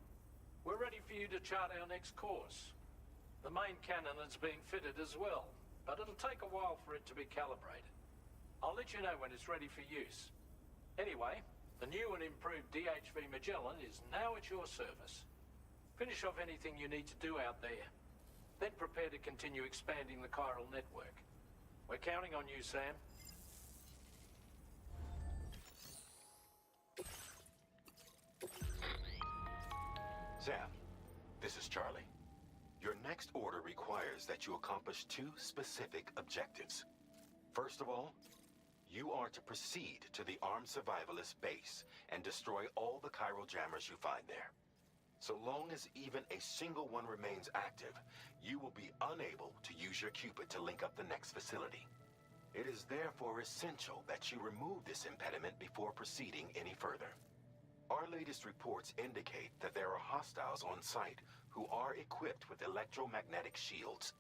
We're ready for you to chart our next course. The main cannon is being fitted as well, but it'll take a while for it to be calibrated. I'll let you know when it's ready for use. Anyway, the new and improved DHV Magellan is now at your service. Finish off anything you need to do out there. Then prepare to continue expanding the chiral network. We're counting on you, Sam. Sam, this is Charlie. Your next order requires that you accomplish 2 specific objectives. First of all, you are to proceed to the armed survivalist base and destroy all the chiral jammers you find there. So long as even a single one remains active, you will be unable to use your Cupid to link up the next facility. It is therefore essential that you remove this impediment before proceeding any further. Our latest reports indicate that there are hostiles on site who are equipped with electromagnetic shields.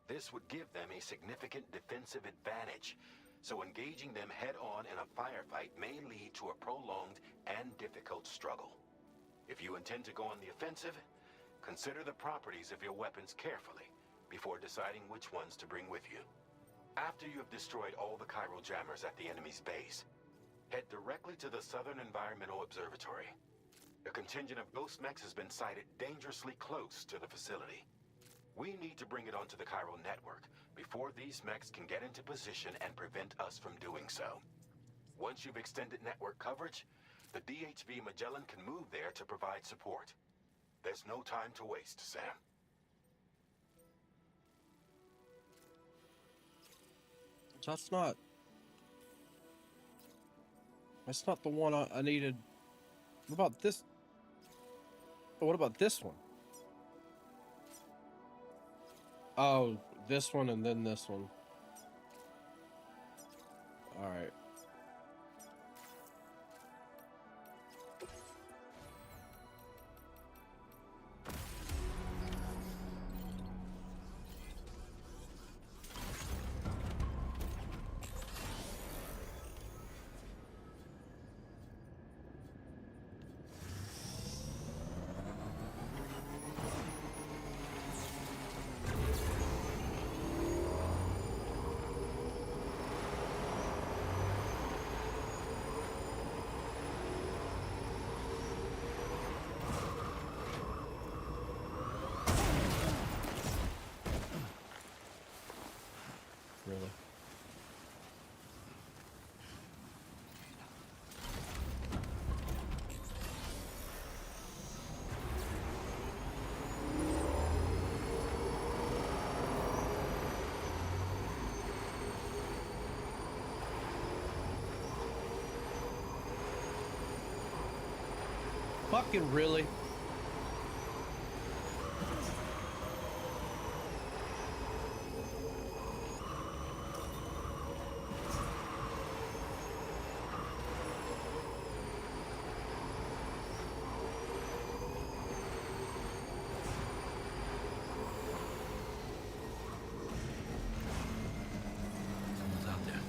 This would give them a significant defensive advantage, so engaging them head-on in a firefight may lead to a prolonged and difficult struggle. If you intend to go on the offensive, consider the properties of your weapons carefully before deciding which ones to bring with you. After you have destroyed all the chiral jammers at the enemy's base, head directly to the Southern Environmental Observatory. A contingent of ghost mechs has been sighted dangerously close to the facility. We need to bring it onto the chiral network before these mechs can get into position and prevent us from doing so. Once you've extended network coverage, the DHV Magellan can move there to provide support. There's no time to waste, Sam. That's not the one I needed. What about this? Oh, what about this one? Oh, this one and then this one. All right. Really? Fucking really? Someone's out there.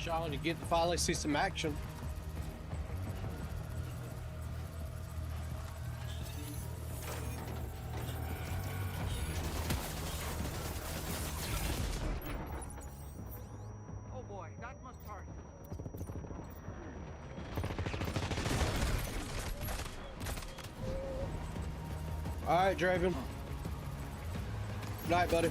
Sean, you get to finally see some action. Oh boy, that must hurt. All right, Draven. Good night, buddy.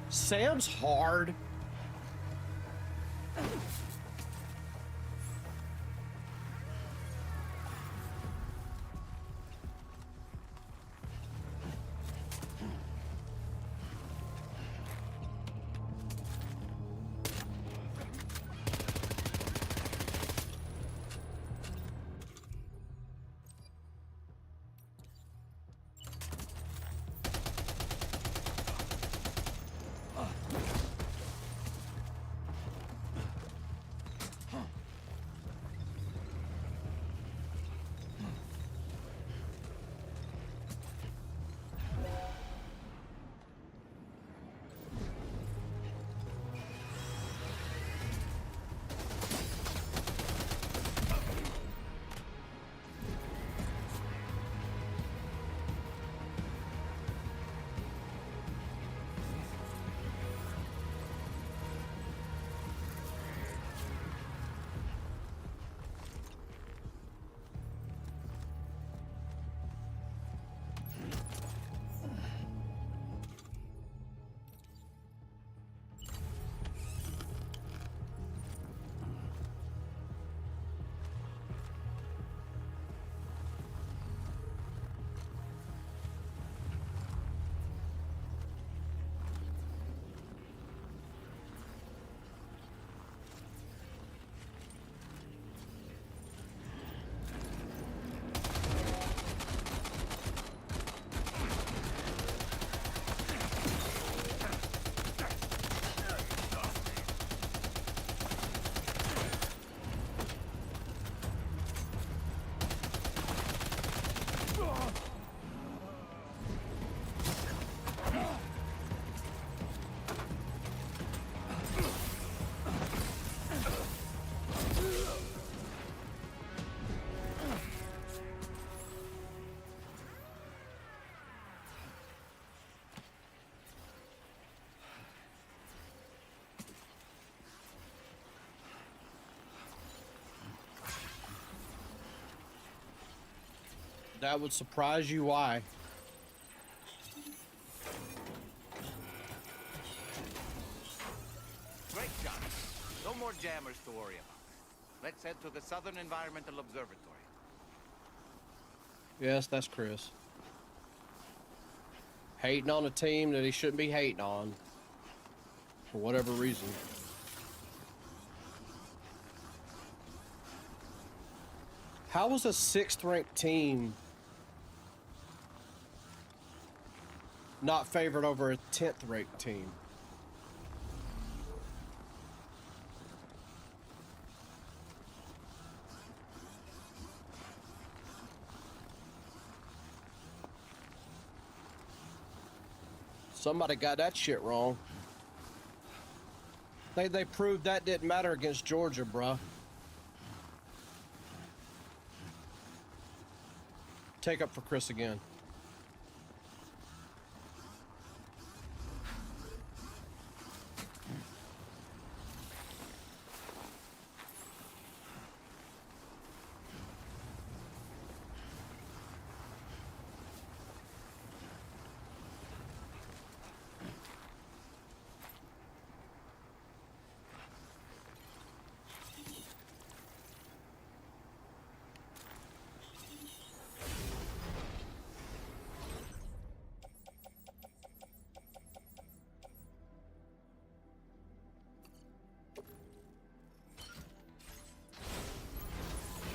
Sam's hard. That would surprise you. Why? Great job. No more jammers to worry about. Let's head to the Southern Environmental Observatory. Yes, that's Chris. Hating on a team that he shouldn't be hating on. For whatever reason. How was a 6th ranked team not favored over a 10th ranked team? Somebody got that shit wrong. They proved that didn't matter against Georgia, bruh. Take up for Chris again.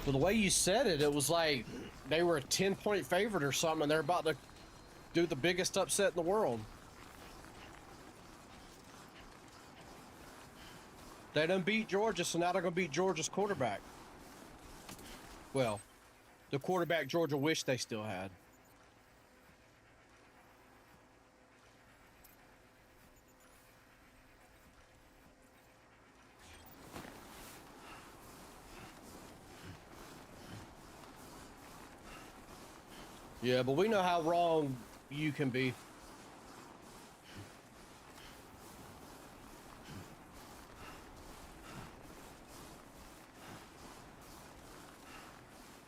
Well, the way you said it, it was like they were a 10-point favorite or something, and they're about to do the biggest upset in the world. They done beat Georgia, so now they're going to beat Georgia's quarterback. Well, the quarterback Georgia wished they still had. Yeah, but we know how wrong you can be.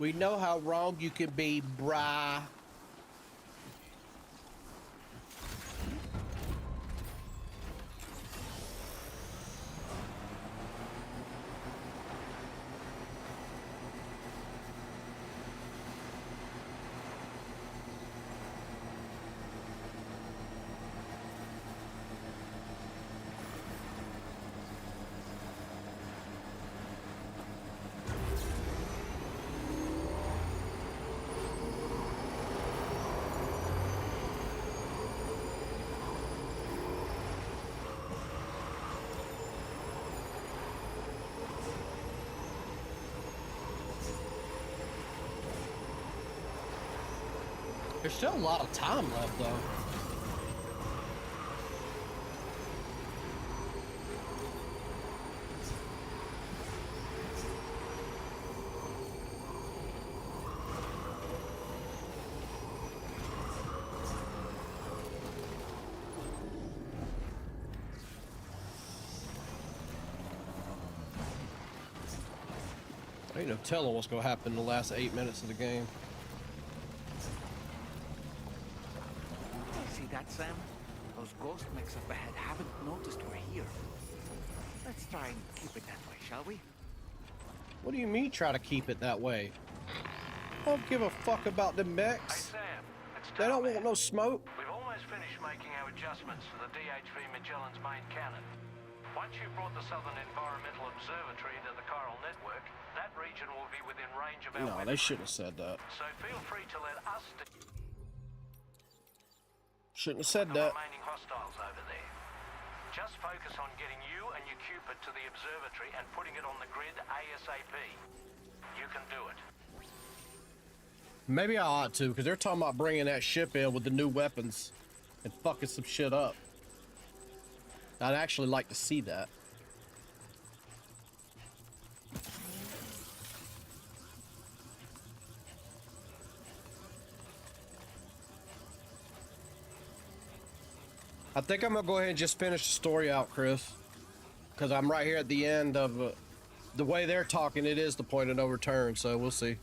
We know how wrong you can be, brah. There's still a lot of time left, though. Ain't no telling what's gonna happen in the last 8 minutes of the game. See that, Sam? Those ghost mechs up ahead haven't noticed we're here. Let's try and keep it that way, shall we? What do you mean, try to keep it that way? I don't give a fuck about the mechs. Hey, Sam, it's They don't Tom, want man. no smoke. We've almost finished making our adjustments to the DH3 Magellan's main cannon. Once you've brought the Southern Environmental Observatory into the chiral network, that region will be within range of our No, they shouldn't have said that. So feel free to let us Shouldn't have said the that. remaining hostiles over there. Just focus on getting you and your Cupid to the observatory and putting it on the grid ASAP. You can do it. Maybe I ought to, because they're talking about bringing that ship in with the new weapons and fucking some shit up. I'd actually like to see that. I think I'm gonna go ahead and just finish the story out, Chris, because I'm right here at the end of the way they're talking. It is the point of no return, so we'll see.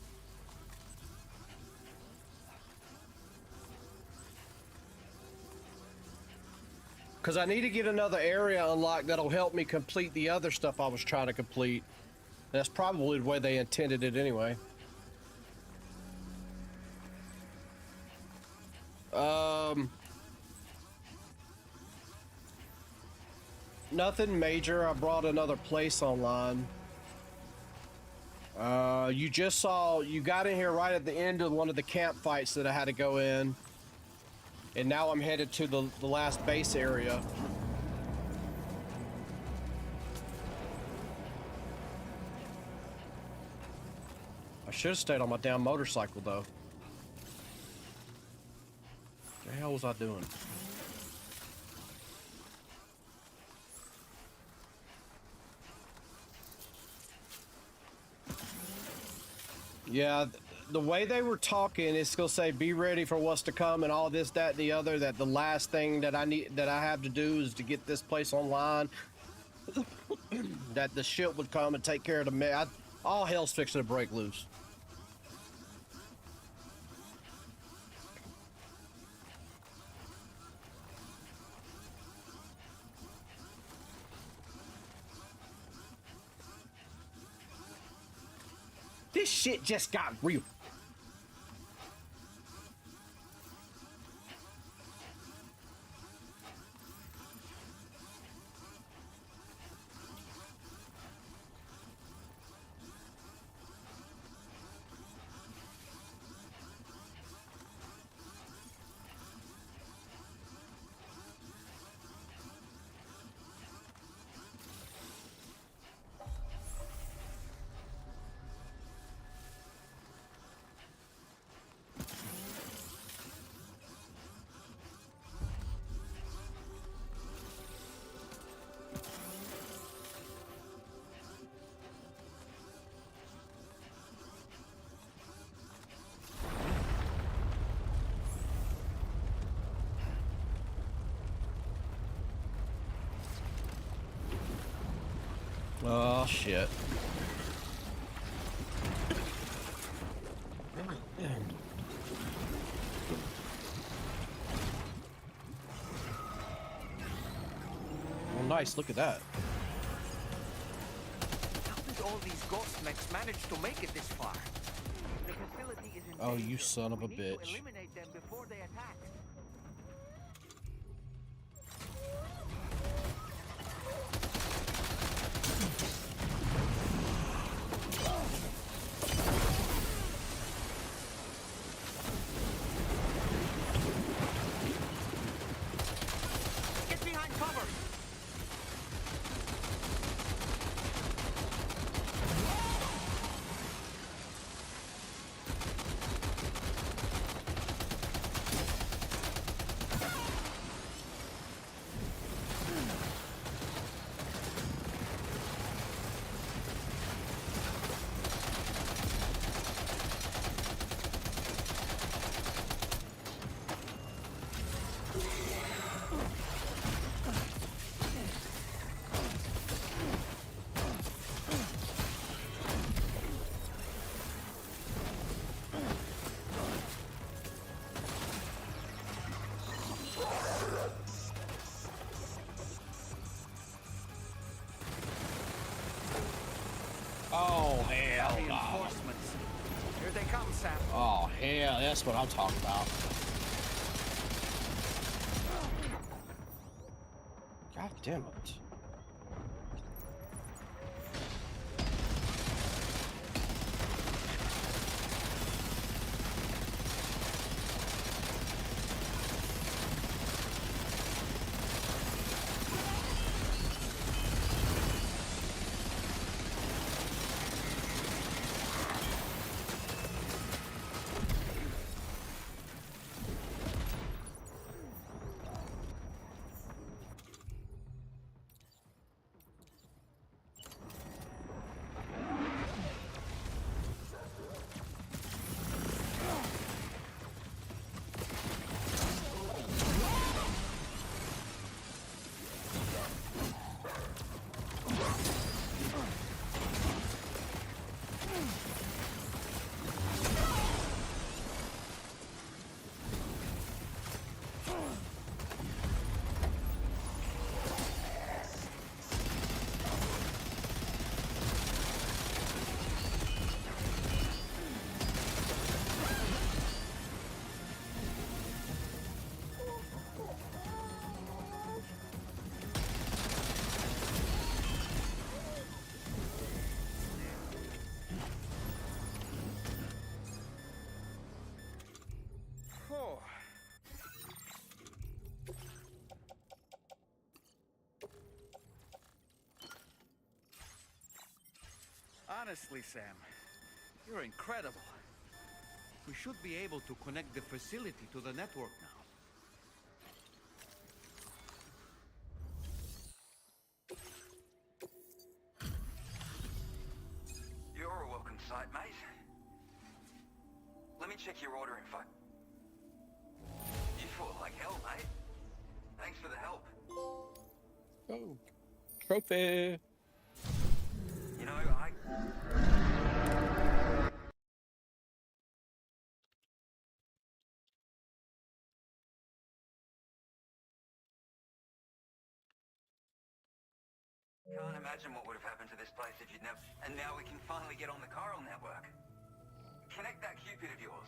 Because I need to get another area unlocked that'll help me complete the other stuff I was trying to complete. That's probably the way they intended it anyway. Nothing major. I brought another place online. You just saw, you got in here right at the end of one of the camp fights that I had to go in. And now I'm headed to the last base area. I should have stayed on my damn motorcycle, though. What the hell was I doing? Yeah, the way they were talking, it's gonna say be ready for what's to come and all this, that, and the other. That the last thing that I have to do is to get this place online. That the ship would come and take care of the mess. All hell's fixing to break loose. This shit just got real. Oh shit. Oh, nice. Look at that. How did all these ghost mechs manage to make it this far? The facility is in Oh, danger. you son of a We need to bitch. eliminate them before they attack. Get behind cover! Oh, hell no. Reinforcements. Here they come, Sam. Oh, hell, that's what I'm talking about. God damn it. Oh. Honestly, Sam, you're incredible. We should be able to connect the facility to the network now. You're a welcome sight, mate. Let me check your order info. You fought like hell, mate. Thanks for the help. Oh, trophy. You know, I... can't imagine what would have happened to this place if you'd never... And now we can finally get on the chiral network. Connect that Cupid of yours.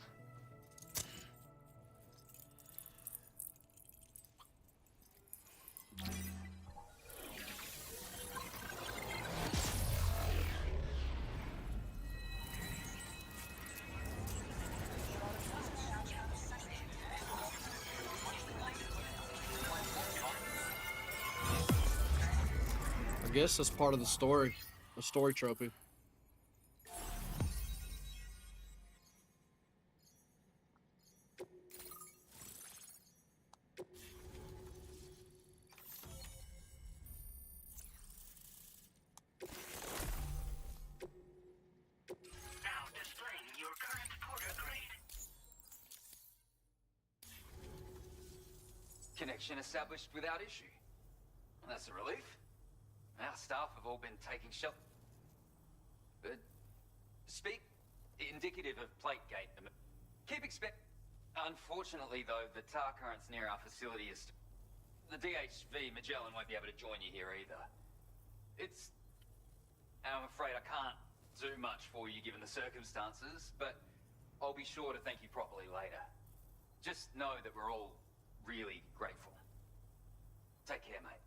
I guess that's part of the story trophy. Now displaying your current porter grade. Connection established without issue. That's a relief. Our staff have all been taking shelter. Speak indicative of Plategate. Keep expect. Unfortunately, though, the tar currents near our facility is. The DHV Magellan won't be able to join you here either. I'm afraid I can't do much for you given the circumstances, but I'll be sure to thank you properly later. Just know that we're all really grateful. Take care, mate.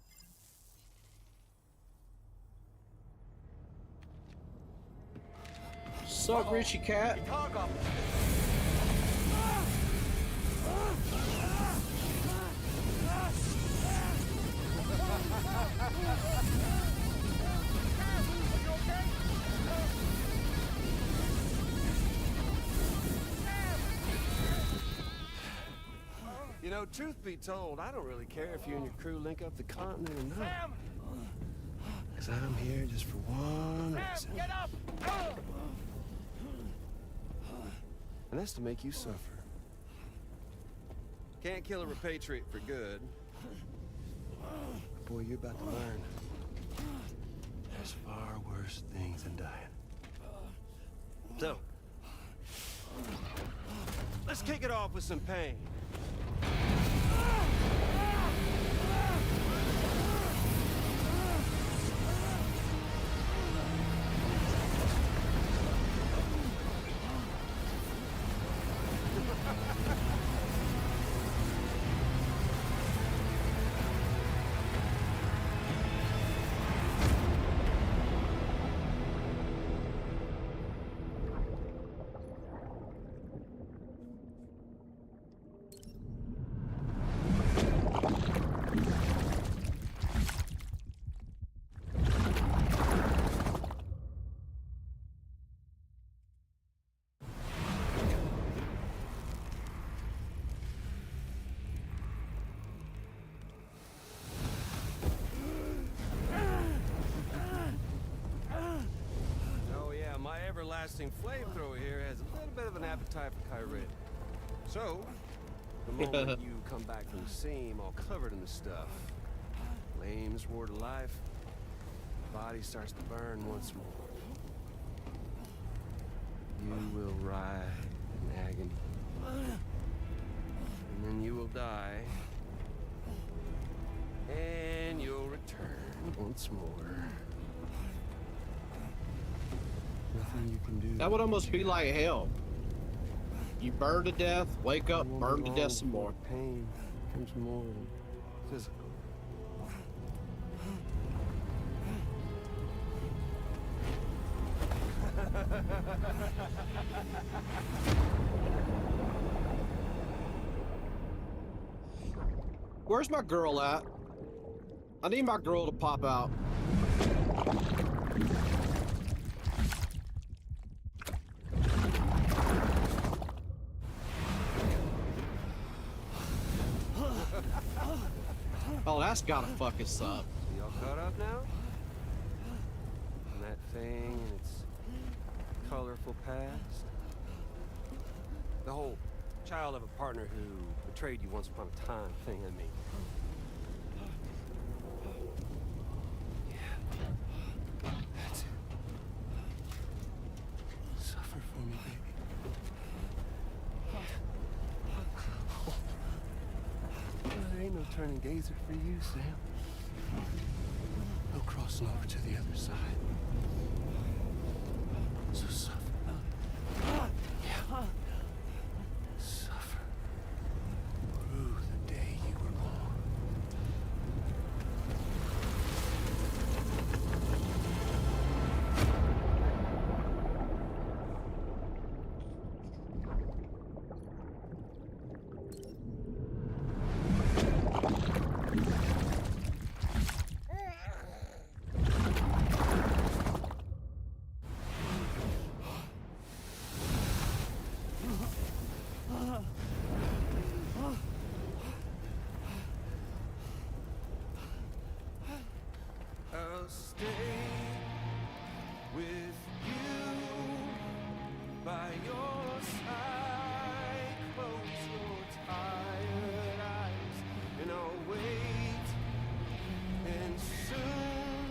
Sup, Richie Cat? You know, truth be told, I don't really care if you and your crew link up the continent or not. Sam! Because I'm here just for one reason. Sam, get up! And that's to make you suffer. Can't kill a repatriate for good. Boy, you're about to learn. There's far worse things than dying. So, let's kick it off with some pain. Everlasting flamethrower here has a little bit of an appetite for Kyrie. So, the moment you come back from the seam all covered in the stuff, flames roar to life, the body starts to burn once more. You will writhe in agony. And then you will die. And you'll return once more. Nothing you can do. That would almost be like hell. You burn to death, wake up, burn to death some more. Pain becomes more physical. Where's my girl at? I need my girl to pop out. Oh, that's gotta fuck us up. So y'all caught up now? And that thing and its colorful past? The whole child of a partner who betrayed you once upon a time thing, I mean. Yeah. That's it. Suffer for me, baby. There ain't no turning gazer for you, Sam. No crossing over to the other side. So suffer. Yeah. Suffer. Through the day you were born. I'll stay with you by your side. Close your tired eyes, and I'll wait. And soon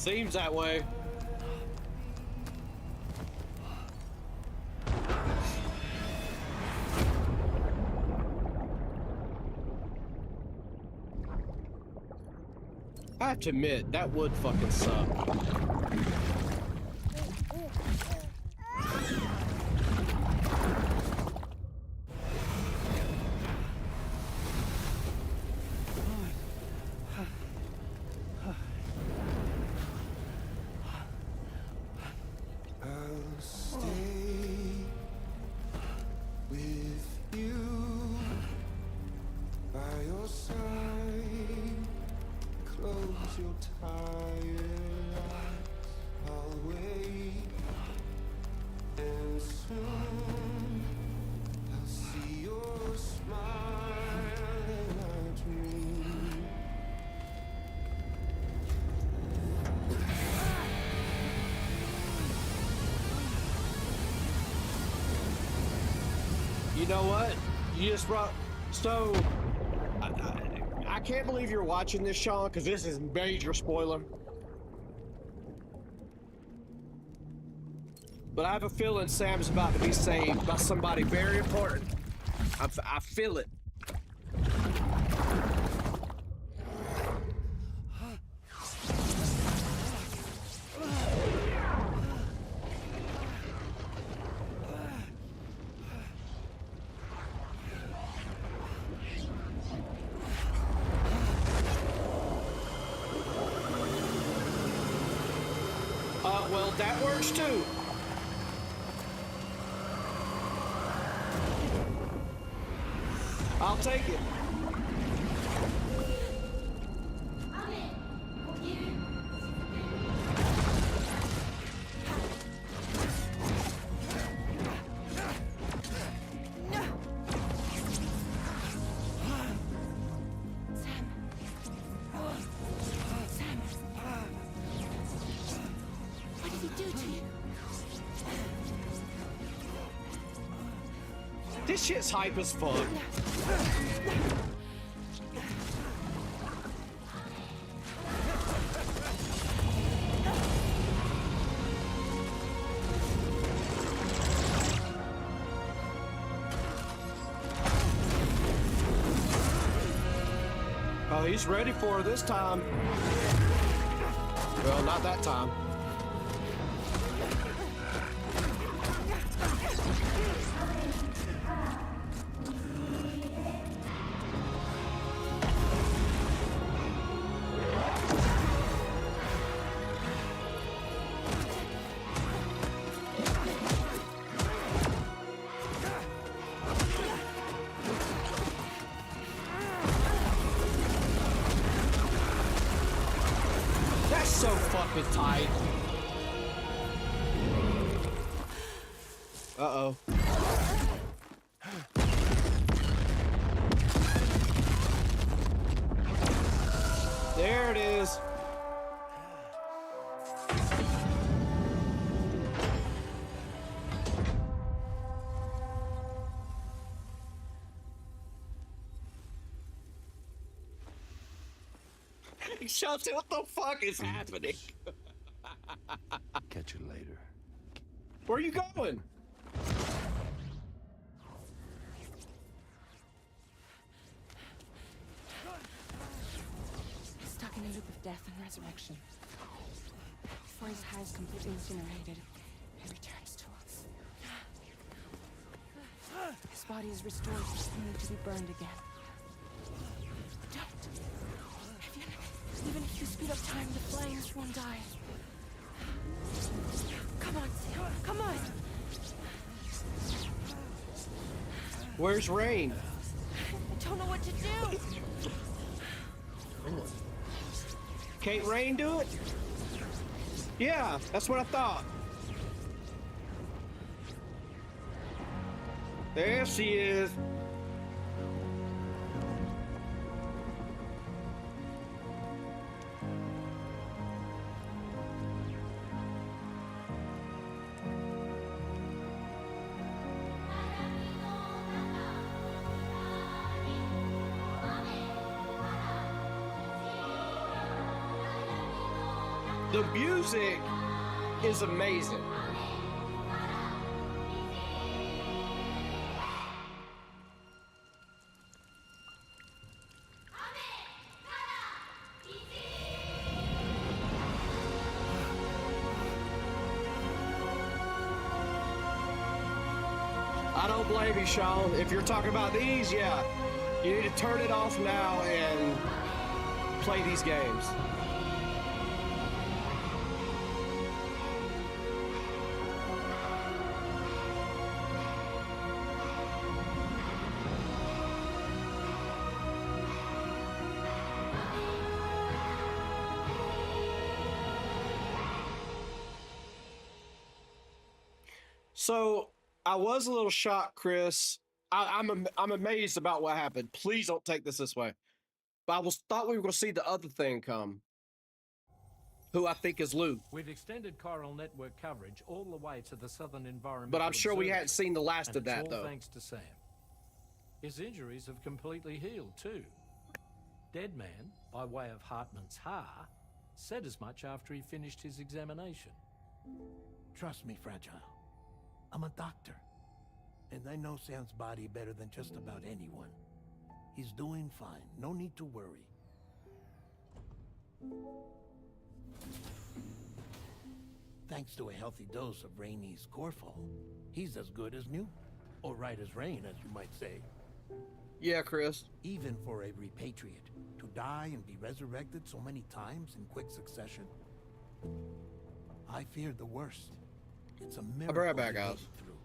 Seems that way. I have to admit, that would fucking suck. I'll stay with you by your side. Close your tired eyes. I'll wait, and soon I'll see your smile in my dream. You know what? You just brought... So... I can't believe you're watching this, Sean, because this is major spoiler. But I have a feeling Sam's about to be saved by somebody very important. I feel it. Well, that works too. I'll take it. This shit's hype as fuck. Oh, he's ready for her this time. Well, not that time. So fucking tight. Uh-oh. There it is. Shelton, what the fuck is happening? Catch you later. Where are you going? He's stuck in a loop of death and resurrection. Before his hair is completely incinerated, he returns to us. His body is restored, only to be burned again. Don't. Even if you speed up time, the flames won't die. Come on, Sam. Come on. Where's Rain? I don't know what to do. Can't Rain do it? Yeah, that's what I thought. There she is. The music is amazing. I don't blame you, Sean. If you're talking about these, yeah, you need to turn it off now and play these games. So I was a little shocked, Chris. I'm amazed about what happened. Please don't take this way. But thought we were going to see the other thing come, who I think is Luke. We've extended chiral network coverage all the way to the Southern Environmental But I'm sure we hadn't seen the last and of that, it's all though. thanks to Sam. His injuries have completely healed, too. Dead Man, by way of Hartman's Ha, said as much after he finished his examination. Trust me, Fragile. I'm a doctor. And I know Sam's body better than just about anyone. He's doing fine. No need to worry. Thanks to a healthy dose of Rainey's Corfol, he's as good as new. Or right as rain, as you might say. Yeah, Chris. Even for a repatriate, to die and be resurrected so many times in quick succession. I feared the worst. It's a miracle. I'll be right back, he made guys. it through.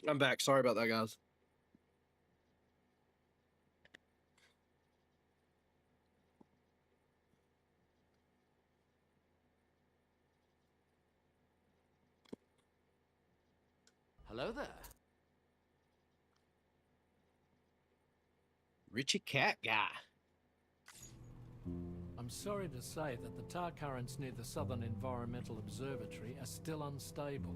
I'm back. Sorry about that, guys. Hello there. Richie Cat guy. I'm sorry to say that the tar currents near the Southern Environmental Observatory are still unstable.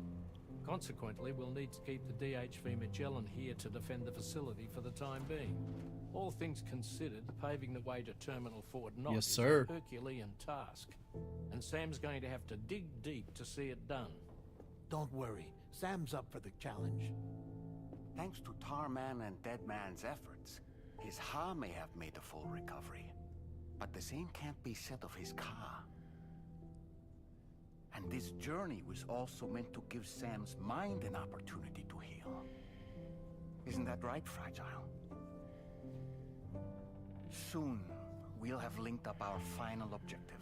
Consequently, we'll need to keep the DHV Magellan here to defend the facility for the time being. All things considered, paving the way to Terminal Fort Knott Yes, is sir. a Herculean task. And Sam's going to have to dig deep to see it done. Don't worry. Sam's up for the challenge. Thanks to Tarman and Deadman's efforts, his Ha may have made a full recovery. But the same can't be said of his Ka. And this journey was also meant to give Sam's mind an opportunity to heal. Isn't that right, Fragile? Soon, we'll have linked up our final objective.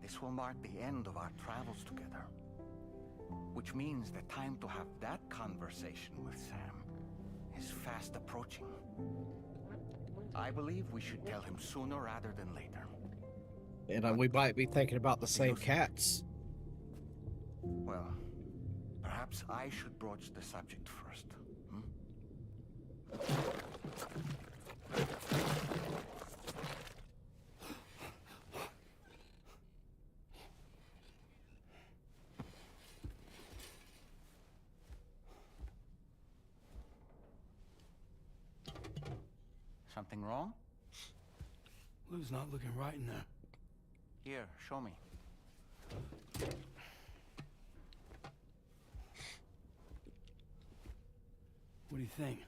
This will mark the end of our travels together. Which means the time to have that conversation with Sam is fast approaching. I believe we should tell him sooner rather than later. And we might be thinking about the same cats. Well, perhaps I should broach the subject first. Something wrong? Lou's not looking right in there. Here, show me. What do you think?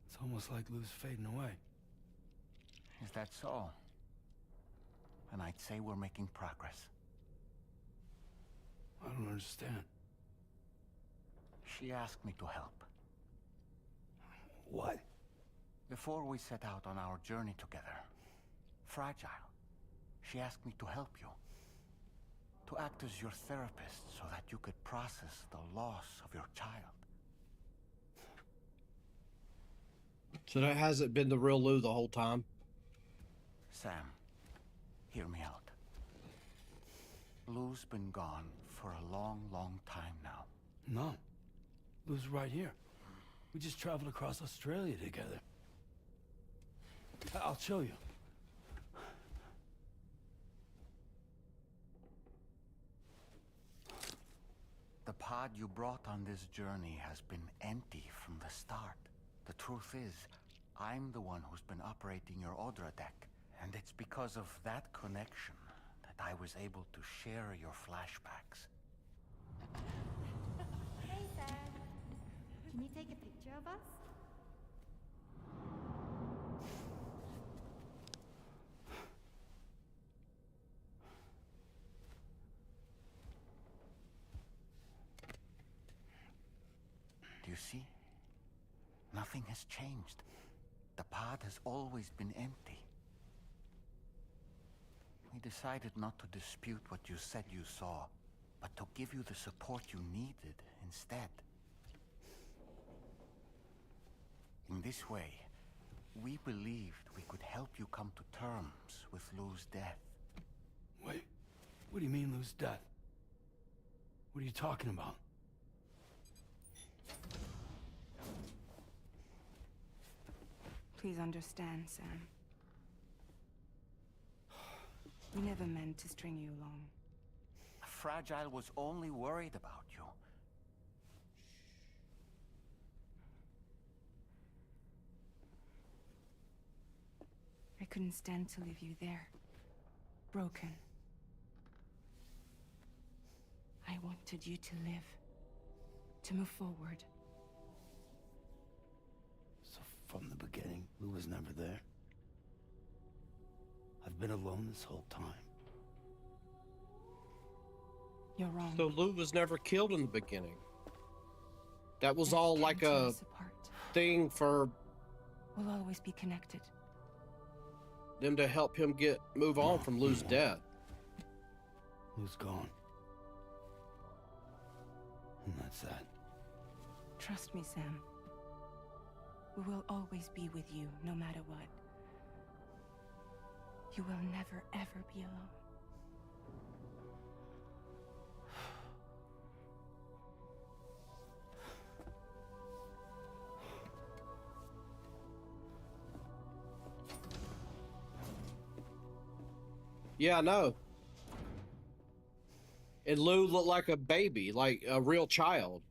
It's almost like Lou's fading away. Is that so? And I'd say we're making progress. I don't understand. She asked me to help. What? Before we set out on our journey together, Fragile, she asked me to help you. To act as your therapist so that you could process the loss of your child. So that hasn't been the real Lou the whole time? Sam, hear me out. Lou's been gone for a long, long time now. No. Lou's right here. We just traveled across Australia together. I'll show you. The pod you brought on this journey has been empty from the start. The truth is, I'm the one who's been operating your Odra deck, and it's because of that connection that I was able to share your flashbacks. Hey, Sam. Can you take a picture of us? Do you see? Nothing has changed. The pod has always been empty. We decided not to dispute what you said you saw, but to give you the support you needed instead. In this way, we believed we could help you come to terms with Lou's death. Wait, what do you mean Lou's death? What are you talking about? Please understand, Sam. We never meant to string you along. Fragile was only worried about you. I couldn't stand to leave you there, broken. I wanted you to live, to move forward. So from the beginning, Lou was never there. I've been alone this whole time. You're wrong. So Lou was never killed in the beginning. That was all like Tear a us apart. thing for We'll always be connected. them to help him move on from Lou's death. Lou's gone. And that's that. Trust me, Sam. We will always be with you, no matter what. You will never, ever be alone. Yeah, I know. And Lou looked like a baby, like a real child.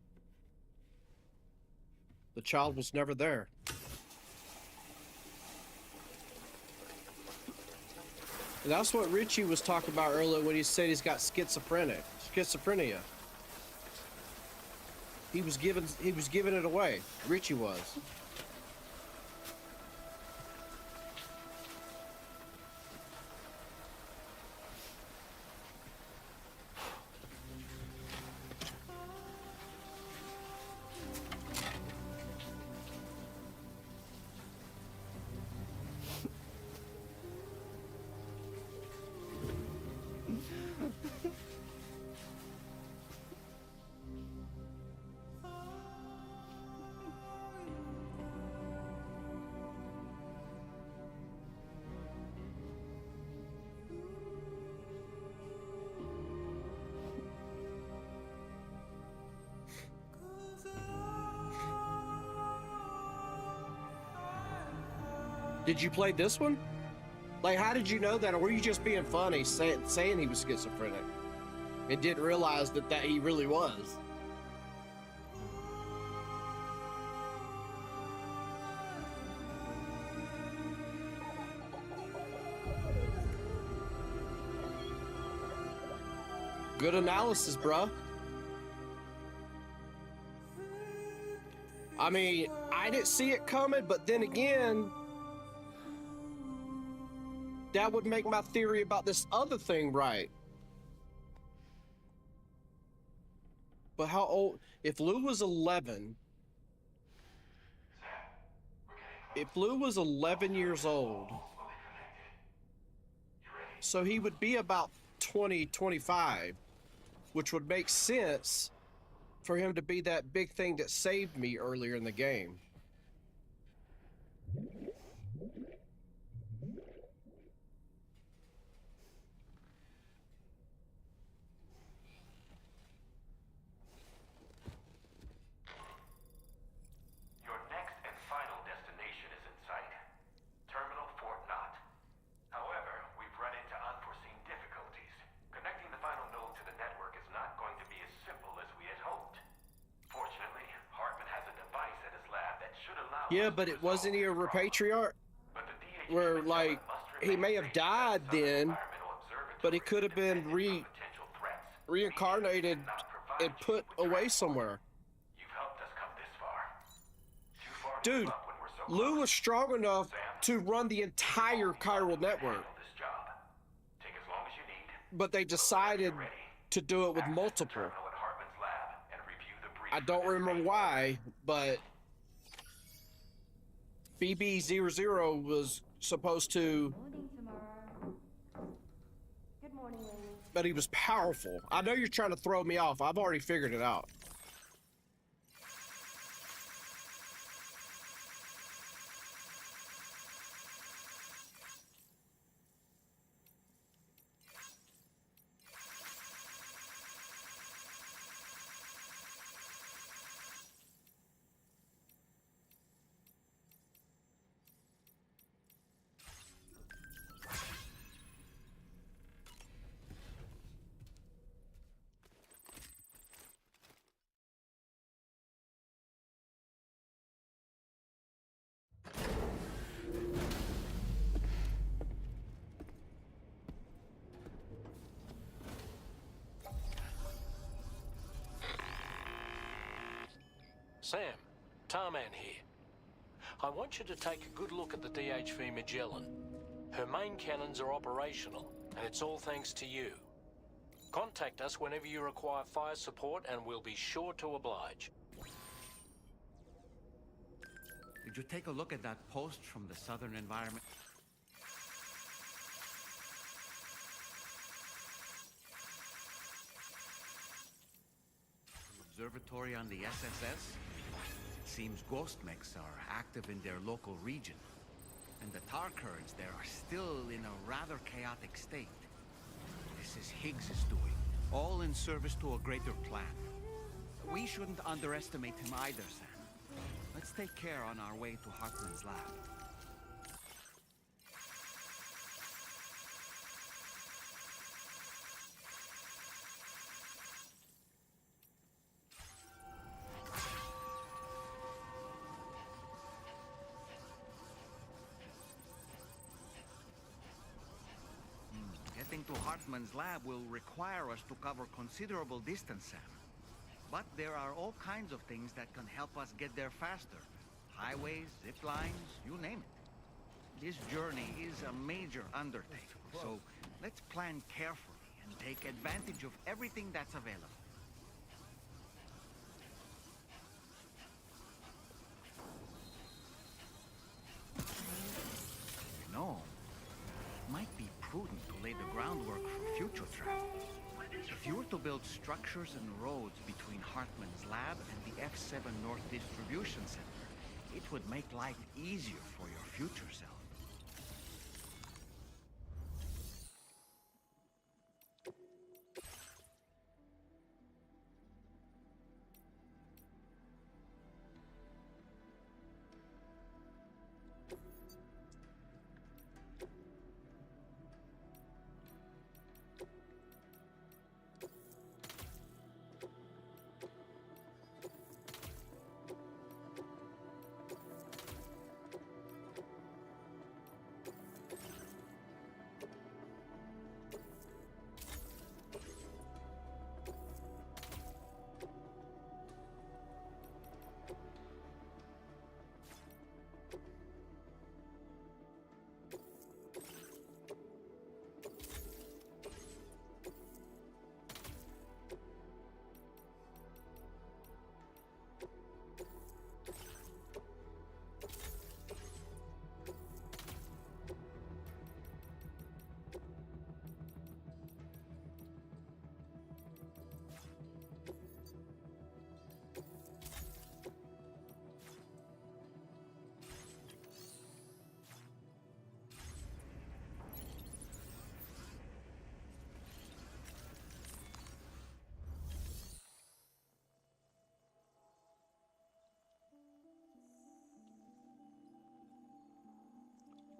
The child was never there. And that's what Richie was talking about earlier when he said he's got schizophrenia. He was giving it away. Richie was. Did you play this one? Like, how did you know that? Or were you just being funny saying he was schizophrenic and didn't realize that he really was? Good analysis, bruh. I mean, I didn't see it coming, but then again, that would make my theory about this other thing right. But how old? If Lou was 11, if Lou was 11 years old, so he would be about 20, 25, which would make sense for him to be that big thing that saved me earlier in the game. Your next and final destination is in sight. Terminal Fort Knott. However, we've run into unforeseen difficulties. Connecting the final node to the network is not going to be as simple as we had hoped. Fortunately, Hartman has a device at his lab that should allow... Yeah, but it wasn't he a repatriate? Where, like, he may have died then, but he could have been reincarnated and put away somewhere. Dude, Lou was strong enough to run the entire chiral network. But they decided to do it with multiple. I don't remember why, but BB00 was supposed to... Good morning, ladies. But he was powerful. I know you're trying to throw me off. I've already figured it out. Sam, Tarman here. I want you to take a good look at the DHV Magellan. Her main cannons are operational, and it's all thanks to you. Contact us whenever you require fire support, and we'll be sure to oblige. Did you take a look at that post from the Southern Environment? Observatory on the SSS? seems ghost mechs are active in their local region, and the tar currents there are still in a rather chaotic state. This is Higgs's doing, all in service to a greater plan. We shouldn't underestimate him either, Sam. Let's take care on our way to Hartman's lab. Getting to Hartman's lab will require us to cover considerable distance, Sam. But there are all kinds of things that can help us get there faster. Highways, zip lines, you name it. This journey is a major undertaking, so let's plan carefully and take advantage of everything that's available. You know, it might be prudent to lay the groundwork for future travel. If you were to build structures and roads between Hartman's lab and the F7 North Distribution Center, it would make life easier for your future self.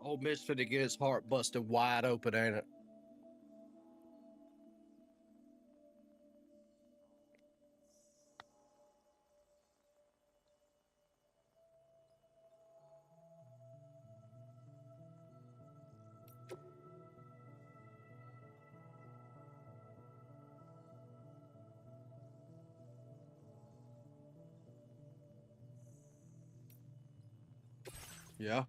Old Miss finna get his heart busted wide open, ain't it? Yeah.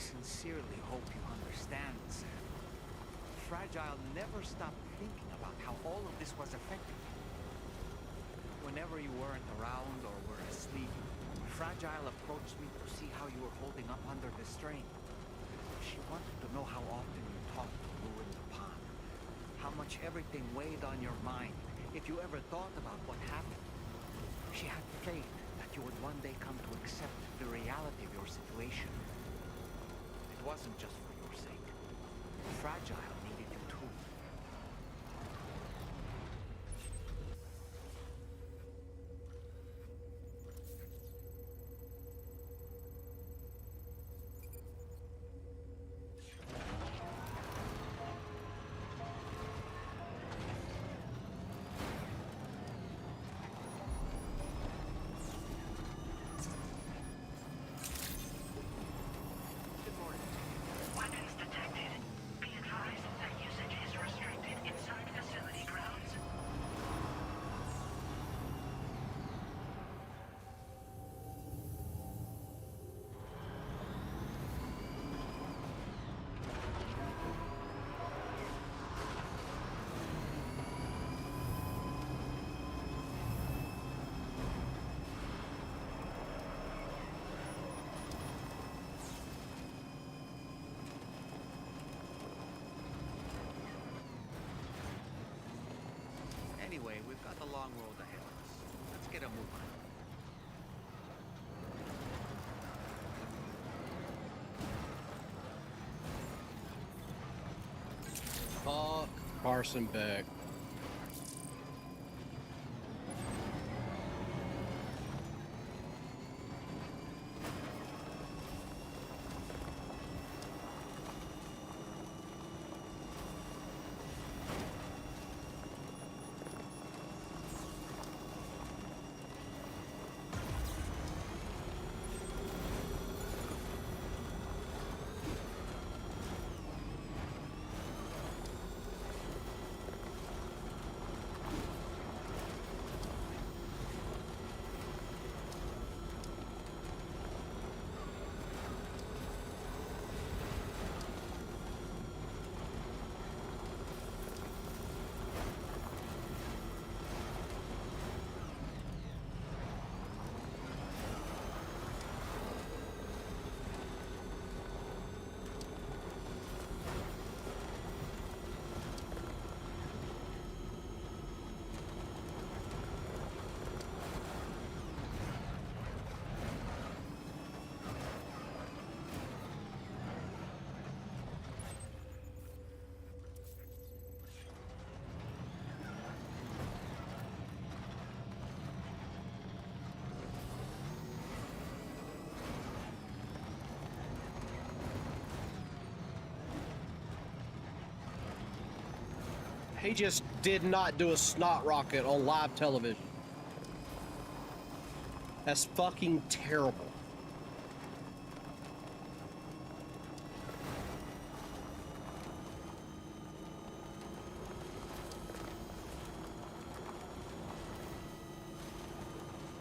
Sincerely hope you understand, Sam. Fragile never stopped thinking about how all of this was affecting you. Whenever you weren't around or were asleep, Fragile approached me to see how you were holding up under the strain. She wanted to know how often you talked to Lou in the pond, how much everything weighed on your mind, if you ever thought about what happened. She had faith that you would one day come to accept the reality of your situation. It wasn't just for your sake. Fragile needed you too. Weapons detected. Be advised that usage is restricted inside facility grounds. Anyway, we've got a long road ahead of us. Let's get a move on. Fuck Carson Beck. He just did not do a snot rocket on live television. That's fucking terrible.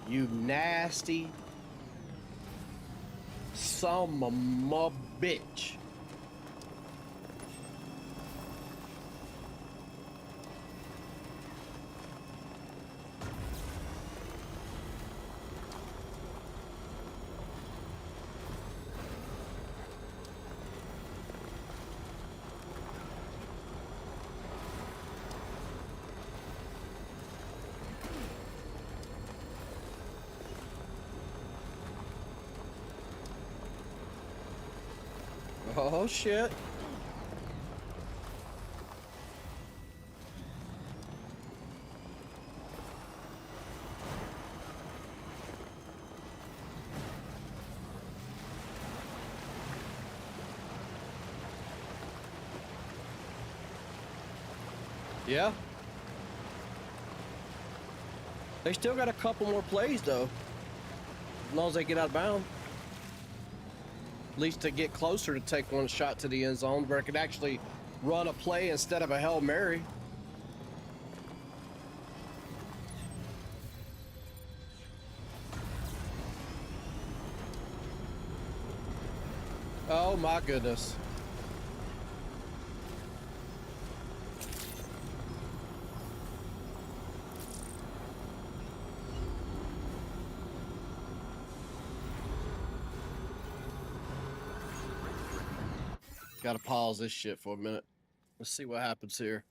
You nasty son of a bitch. Oh shit. Yeah. They still got a couple more plays though. As long as they get out of bounds. At least to get closer to take one shot to the end zone where it could actually run a play instead of a Hail Mary. Oh my goodness. Gotta pause this shit for a minute. Let's see what happens here.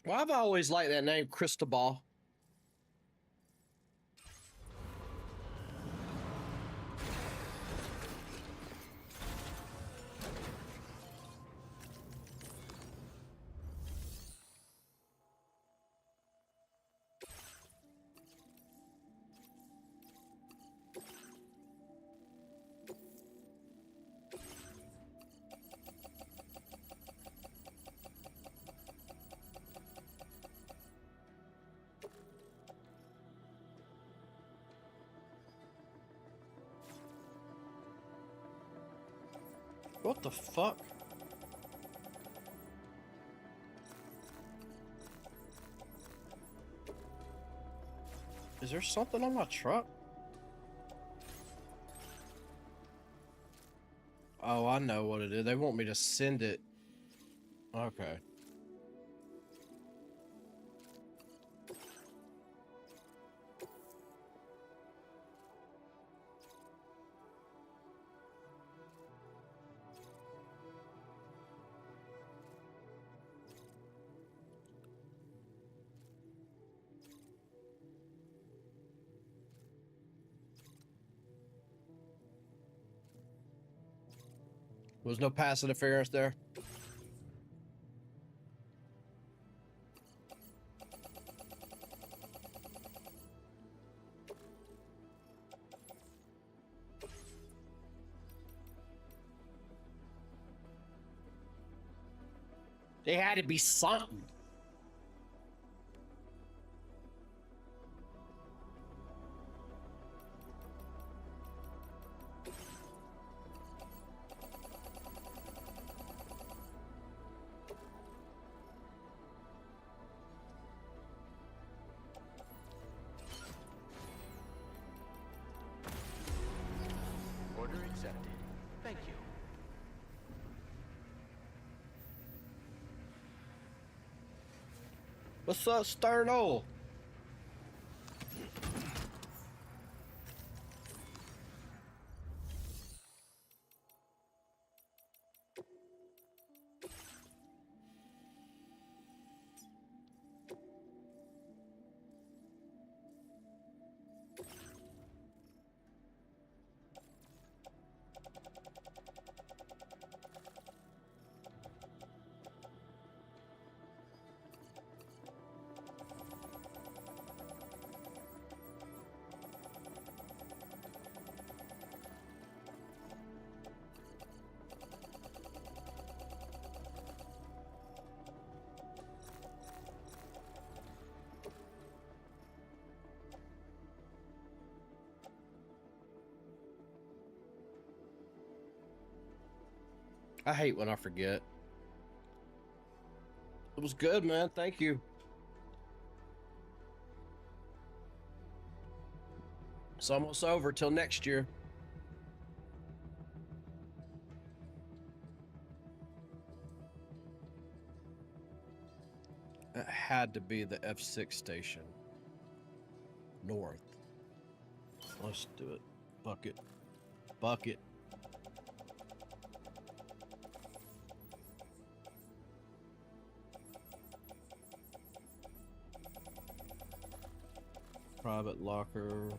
Well, I've always liked that name, Cristobal. What the fuck? Is there something on my truck? Oh, I know what it is. They want me to send it. Okay. Was no pass interference there? There had to be something. Order accepted. Thank you. What's up, Sterno? I hate when I forget. It was good, man. Thank you. It's almost over till next year. It had to be the F6 station. North. Let's do it. Bucket. Bucket. Private locker.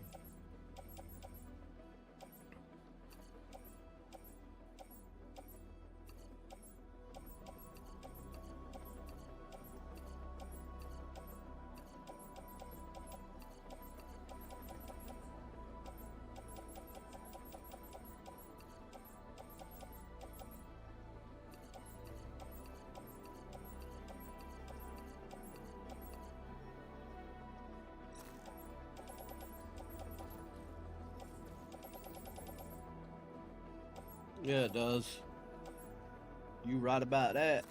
Yeah, it does. You right about that.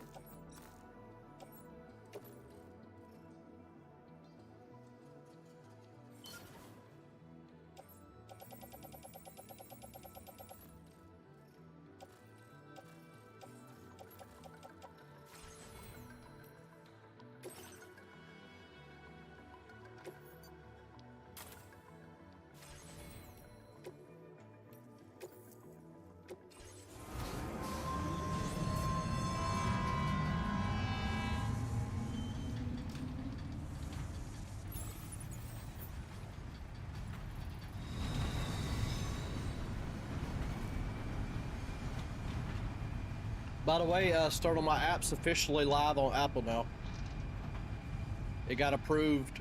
By the way, Start on My app's officially live on Apple now. It got approved,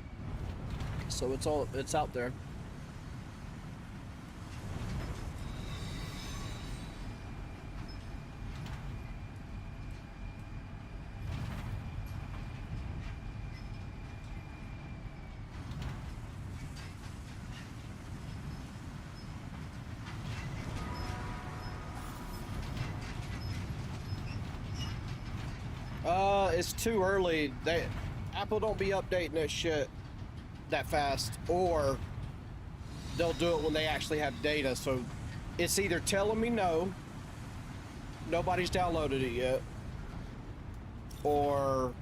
so it's out there. It's too early. Apple don't be updating that shit that fast, or they'll do it when they actually have data. So it's either telling me no, nobody's downloaded it yet, or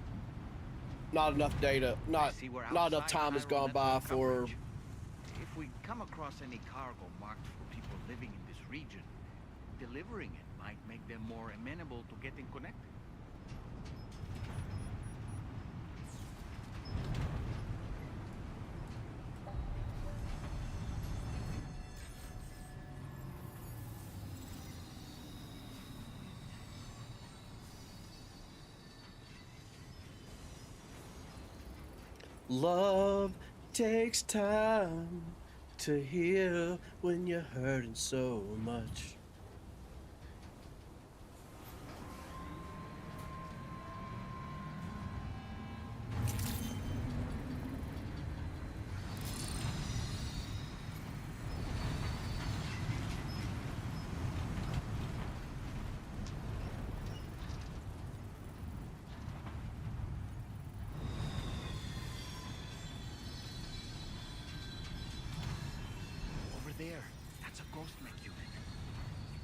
not enough data, not enough time has gone by for. If we come across any cargo marked for people living in this region, delivering it might make them more amenable to getting connected. Love takes time to heal when you're hurting so much.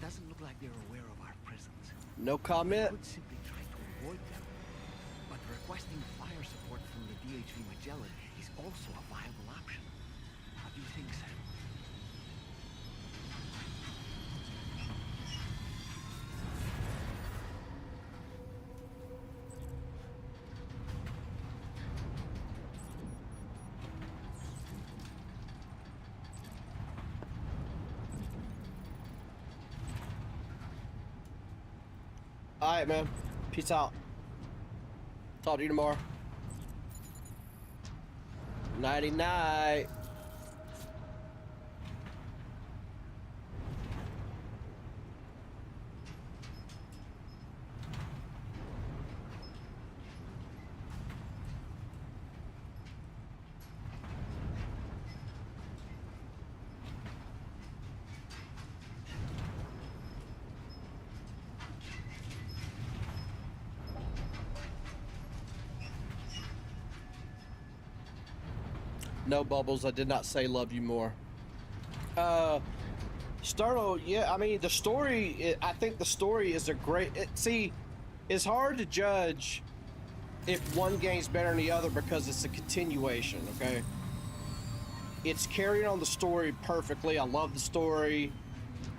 Doesn't look like they're aware of our presence. No comment. We could simply try to avoid them. But requesting fire support from the DHV Magellan is also a viable option. What do you think, Sam? All right, man. Peace out. Talk to you tomorrow. Nighty night. No, Bubbles, I did not say love you more. Startle, yeah, I mean, the story, I think the story is a great... see, it's hard to judge if one game's better than the other because it's a continuation, okay? It's carrying on the story perfectly. I love the story.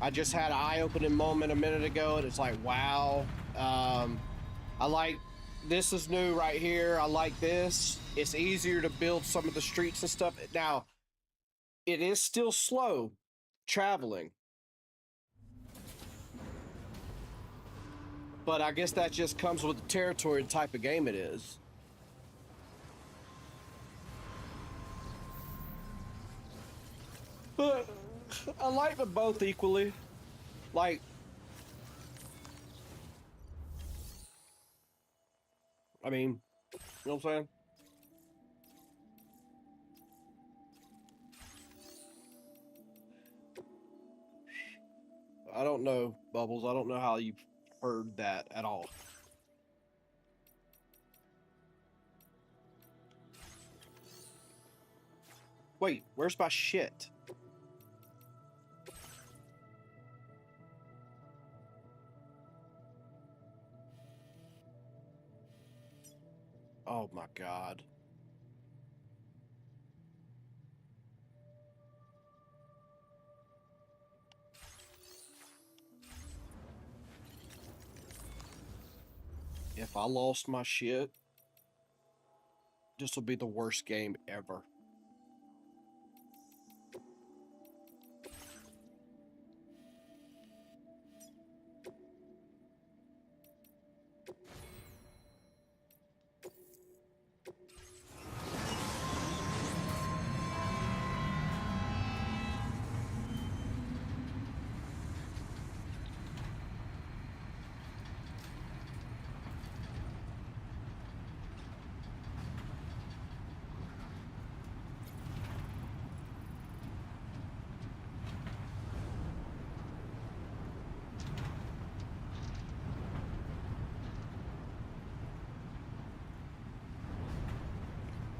I just had an eye-opening moment a minute ago, and it's like, wow. I like... this is new right here. I like this. It's easier to build some of the streets and stuff. Now, it is still slow traveling. But I guess that just comes with the territory and type of game it is. But I like them both equally. Like, I mean, you know what I'm saying? I don't know, Bubbles. I don't know how you've heard that at all. Wait, where's my shit? Oh my God. If I lost my shit, this will be the worst game ever.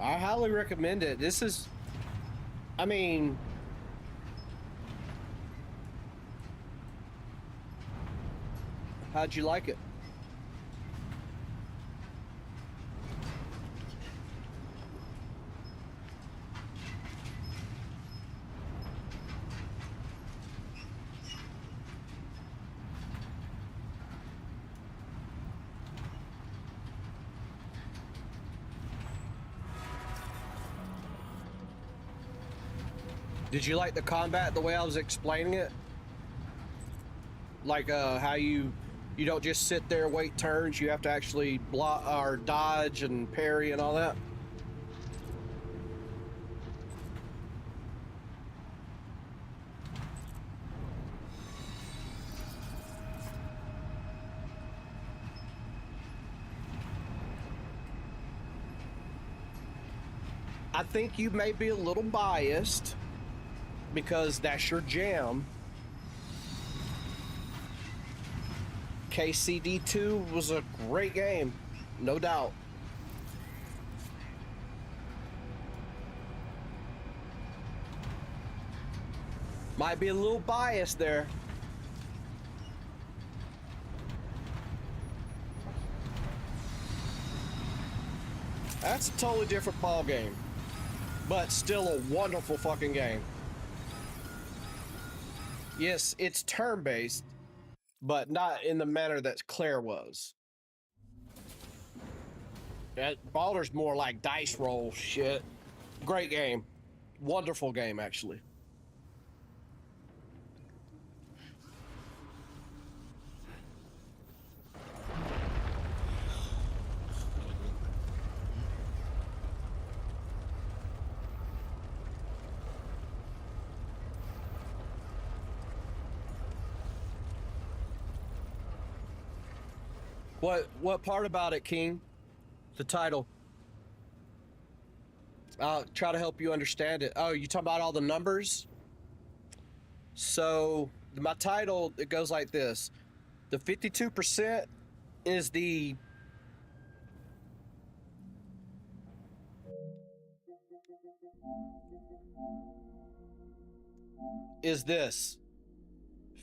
I highly recommend it. This is, I mean, how'd you like it? Did you like the combat the way I was explaining it? Like how you don't just sit there wait turns, you have to actually block or dodge and parry and all that? I think you may be a little biased because that's your jam. KCD2 was a great game, no doubt. Might be a little biased there. That's a totally different ball game, but still a wonderful fucking game. Yes, it's turn-based, but not in the manner that Claire was. Baldur's more like dice roll shit. Great game. Wonderful game, actually. What part about it, King? The title. I'll try to help you understand it. Oh, you talking about all the numbers? So my title, it goes like this. The 52% is this.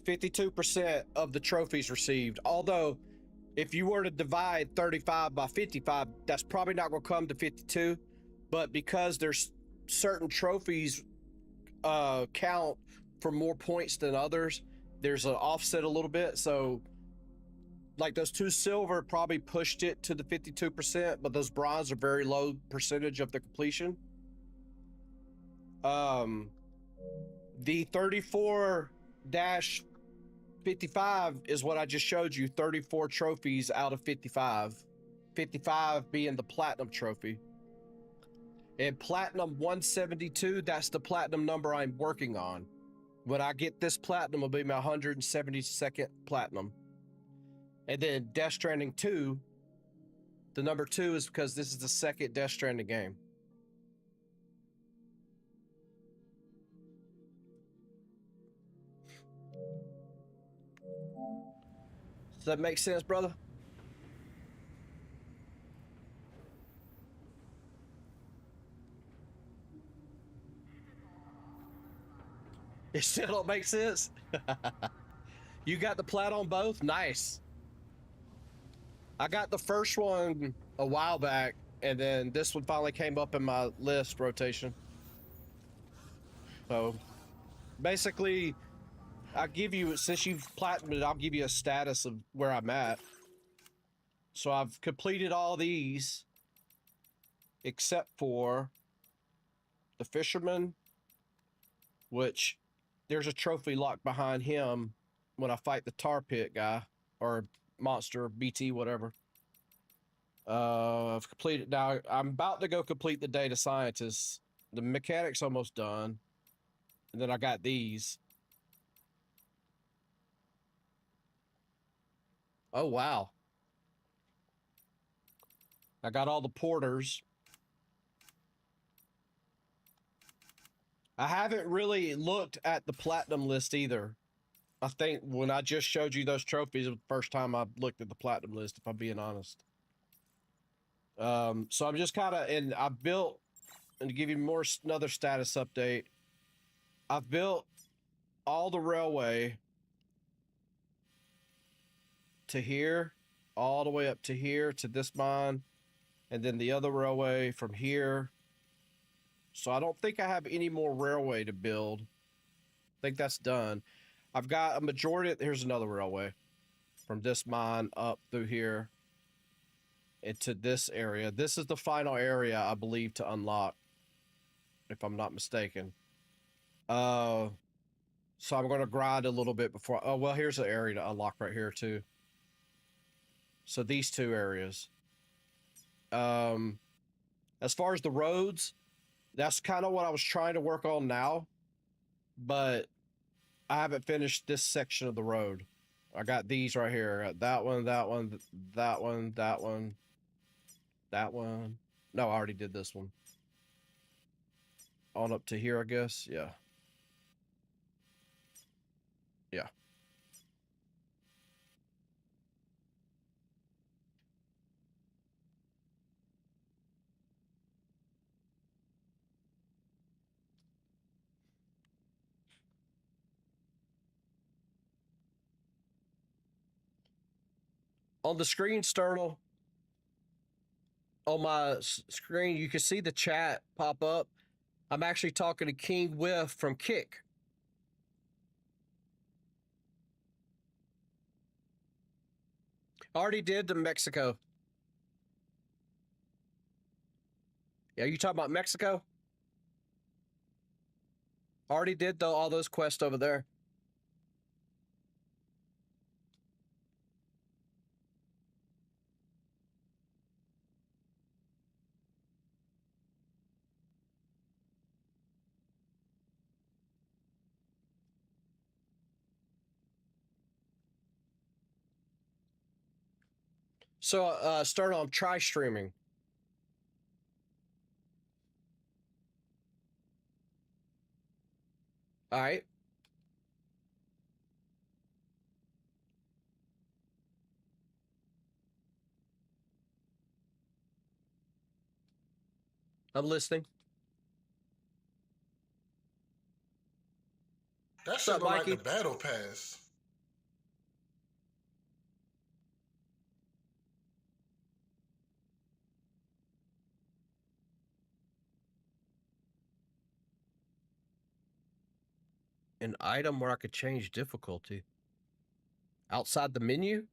52% of the trophies received. Although, if you were to divide 35 by 55, that's probably not going to come to 52. But because there's certain trophies count for more points than others, there's an offset a little bit. So, like those 2 silver probably pushed it to the 52%, but those bronze are very low percentage of the completion. The 34-55 is what I just showed you, 34 trophies out of 55. 55 being the platinum trophy. And platinum 172, that's the platinum number I'm working on. When I get this platinum, it'll be my 172nd platinum. And then Death Stranding 2, the number 2 is because this is the second Death Stranding game. Does that make sense, brother? It still don't make sense? You got the plat on both? Nice. I got the first one a while back, and then this one finally came up in my list rotation. So, basically, I'll give you, since you've platinumed, I'll give you a status of where I'm at. So I've completed all these, except for the fisherman, which there's a trophy locked behind him when I fight the tar pit guy, or monster, BT, whatever. I've completed, now I'm about to go complete the data scientist. The mechanic's almost done. And then I got these. Oh, wow. I got all the porters. I haven't really looked at the platinum list either. I think when I just showed you those trophies, it was the first time I looked at the platinum list, if I'm being honest. So I'm just kind of, and I built and to give you another status update, I've built all the railway to here, all the way up to here to this mine, and then the other railway from here. So I don't think I have any more railway to build. I think that's done. I've got a majority. Here's another railway from this mine up through here into this area. This is the final area, I believe, to unlock, if I'm not mistaken. So I'm going to grind a little bit before. Oh, well, here's an area to unlock right here too. So these two areas. As far as the roads, that's kind of what I was trying to work on now, but I haven't finished this section of the road. I got these right here. I got that one, that one, that one, that one, that one. No, I already did this one. On up to here, I guess. Yeah. Yeah. On the screen, Sternal, on my screen, you can see the chat pop up. I'm actually talking to King Whiff from Kick. Already did the Mexico. Yeah, you talking about Mexico? Already did all those quests over there. So, start on try streaming. All right. I'm listening. That shit look like the battle pass. An item where I could change difficulty. Outside the menu?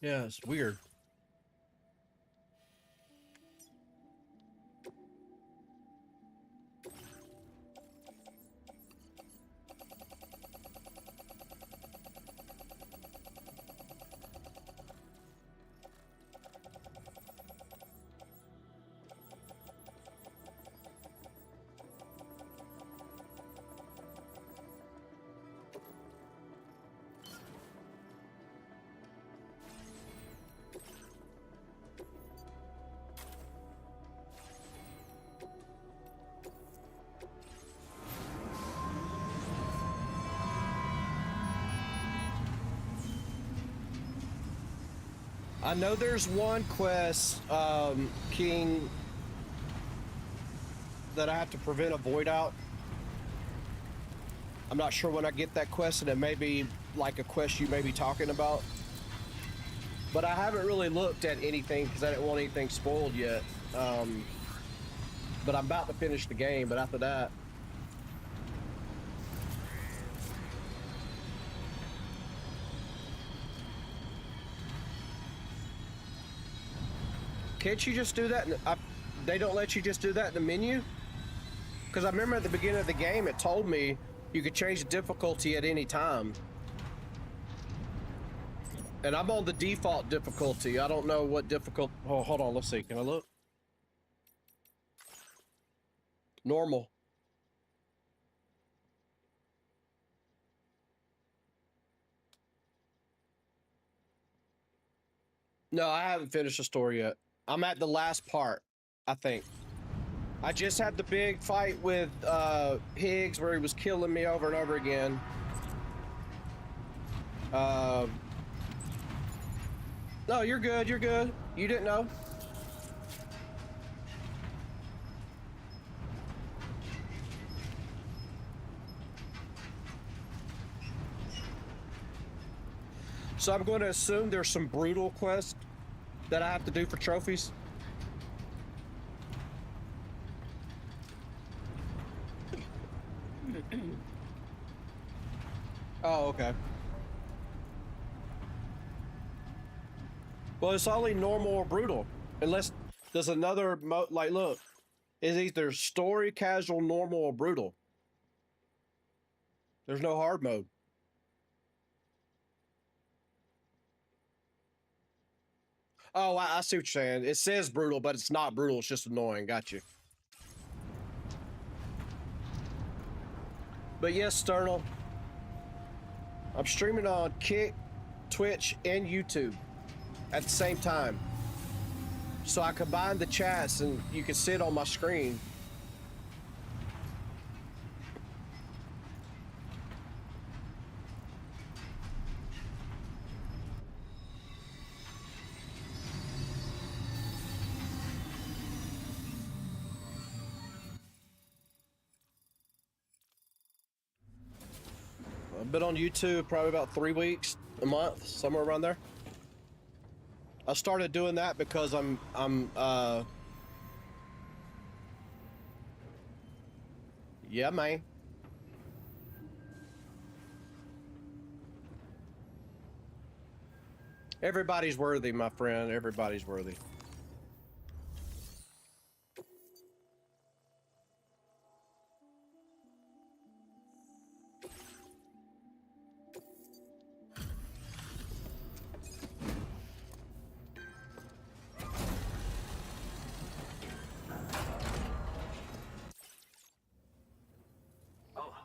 Yeah, it's weird. I know there's one quest, King, that I have to prevent a void out. I'm not sure when I get that quest, and it may be like a quest you may be talking about. But I haven't really looked at anything because I didn't want anything spoiled yet. But I'm about to finish the game, but after that... Can't you just do that? They don't let you just do that in the menu? Because I remember at the beginning of the game, it told me you could change the difficulty at any time. And I'm on the default difficulty. I don't know what difficult. Oh, hold on. Let's see. Can I look? Normal. No, I haven't finished the story yet. I'm at the last part, I think. I just had the big fight with Higgs where he was killing me over and over again. No, you're good. You're good. You didn't know. So I'm going to assume there's some brutal quests that I have to do for trophies. Oh, okay. Well, it's only normal or brutal. Unless there's another mode. Like, look. It's either story, casual, normal, or brutal. There's no hard mode. Oh, I see what you're saying. It says brutal, but it's not brutal. It's just annoying. Got you. But yes, Sternal. I'm streaming on Kick, Twitch, and YouTube at the same time. So I combine the chats and you can see it on my screen. I've been on YouTube probably about 3 weeks, a month, somewhere around there. I started doing that because yeah, man. Everybody's worthy, my friend. Everybody's worthy.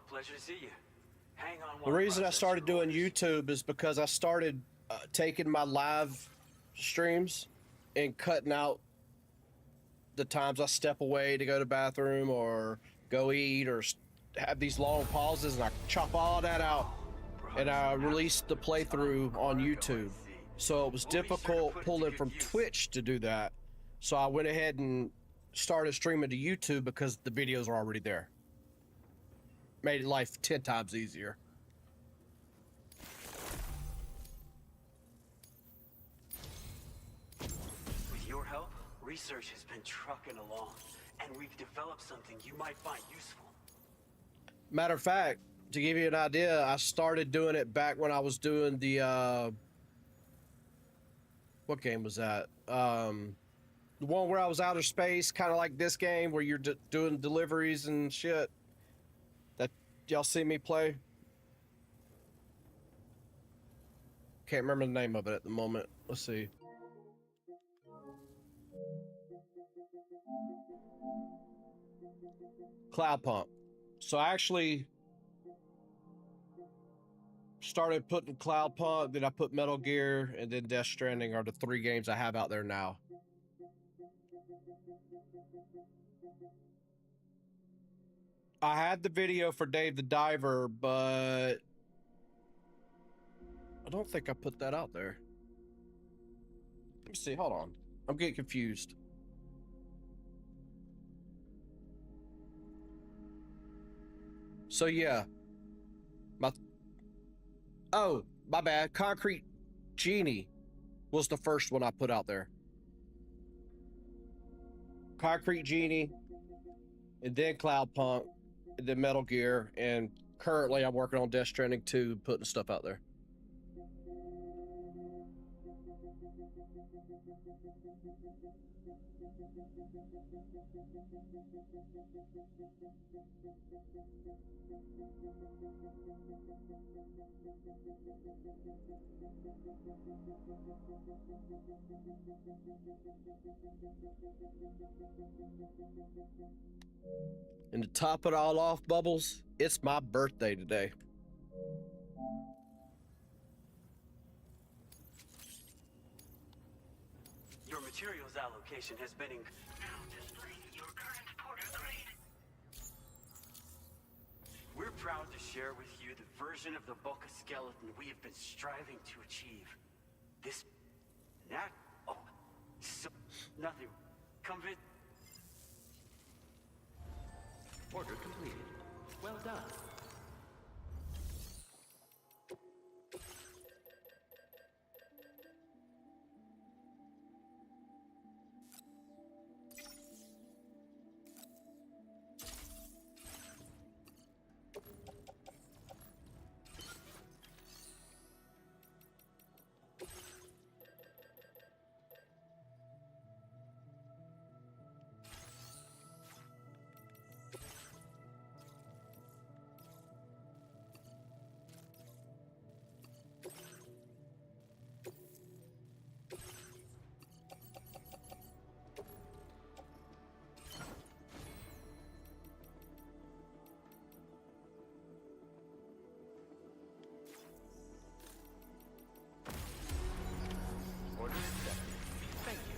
Pleasure to see you. Hang on. The reason I started doing YouTube is because I started taking my live streams and cutting out the times I step away to go to the bathroom or go eat or have these long pauses, and I chop all that out and I released the playthrough on YouTube. So it was difficult pulling from Twitch to do that. So I went ahead and started streaming to YouTube because the videos are already there. Made life 10 times easier. With your help, research has been trucking along, and we've developed something you might find useful. Matter of fact, to give you an idea, I started doing it back when I was doing the what game was that? The one where I was outer space, kind of like this game where you're doing deliveries and shit. That y'all see me play? Can't remember the name of it at the moment. Let's see. Cloud Pump. So I actually started putting Cloud Pump, then I put Metal Gear, and then Death Stranding are the 3 games I have out there now. I had the video for Dave the Diver, but I don't think I put that out there. Let me see, hold on. I'm getting confused. So yeah. Oh, my bad. Concrete Genie was the first one I put out there. Concrete Genie, and then Cloud Punk, and then Metal Gear, and currently I'm working on Death Stranding 2, putting stuff out there. And to top it all off, Bubbles, it's my birthday today. Your materials allocation has been Now displaying your current Porter grade. We're proud to share with you the version of the bulk skeleton we have been striving to achieve. This... that... oh... so... nothing... convict... Order completed. Well done. Order accepted. Thank you.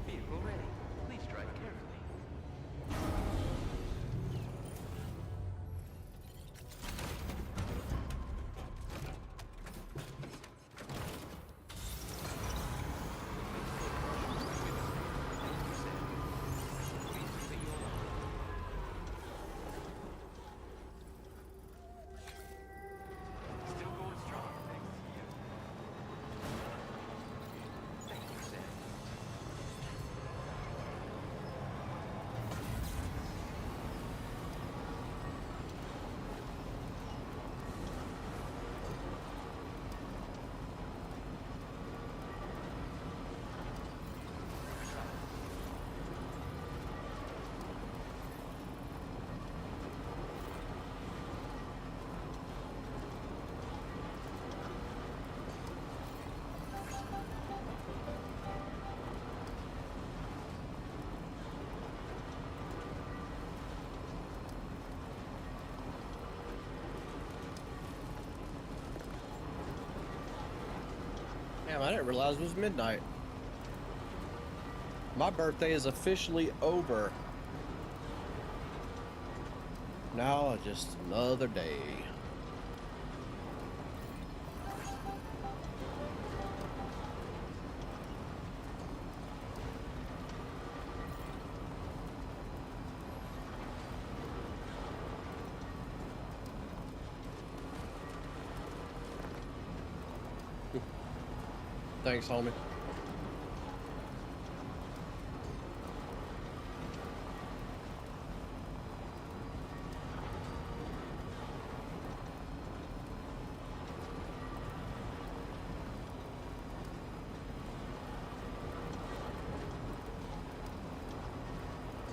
Vehicle ready. Please drive carefully. Still going strong, thanks to you. Thank you, Sam. Damn, I didn't realize it was midnight. My birthday is officially over. Now, just another day. Thanks, homie.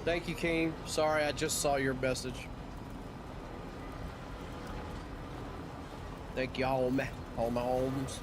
Thank you, King. Sorry, I just saw your message. Thank you, home. Homes.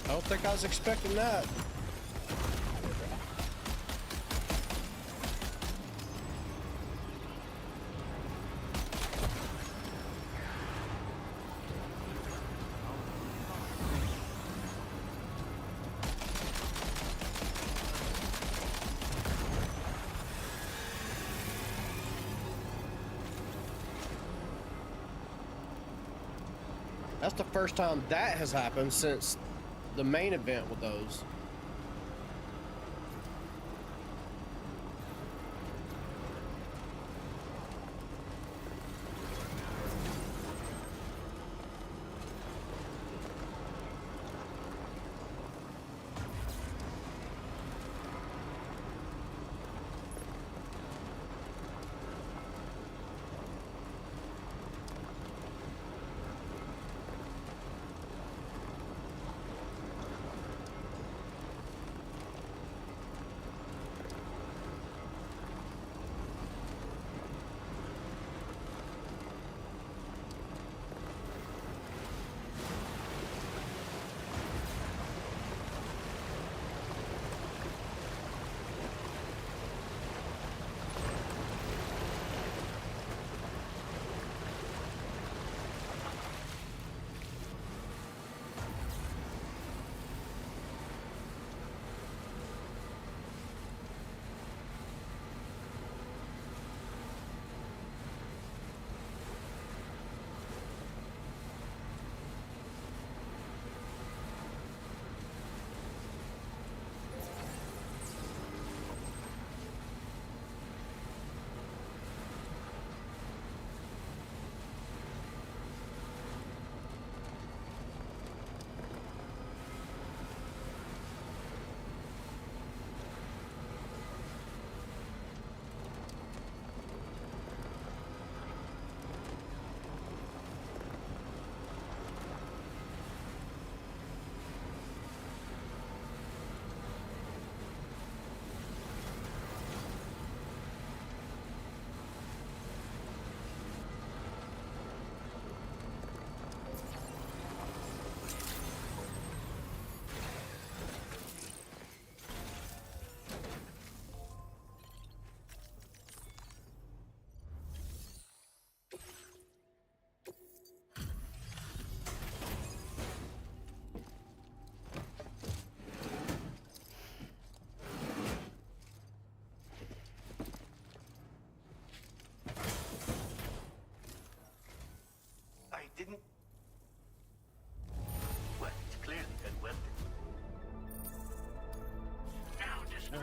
I don't think I was expecting that. That's the first time that has happened since the main event with those.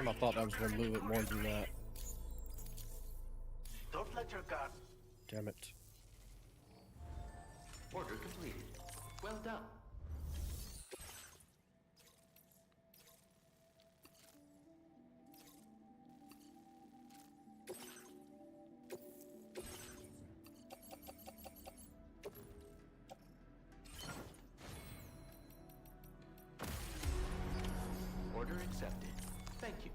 I thought I was going to move it more than that. Don't let your guard. Damn it. Order completed. Well done. Order accepted. Thank you.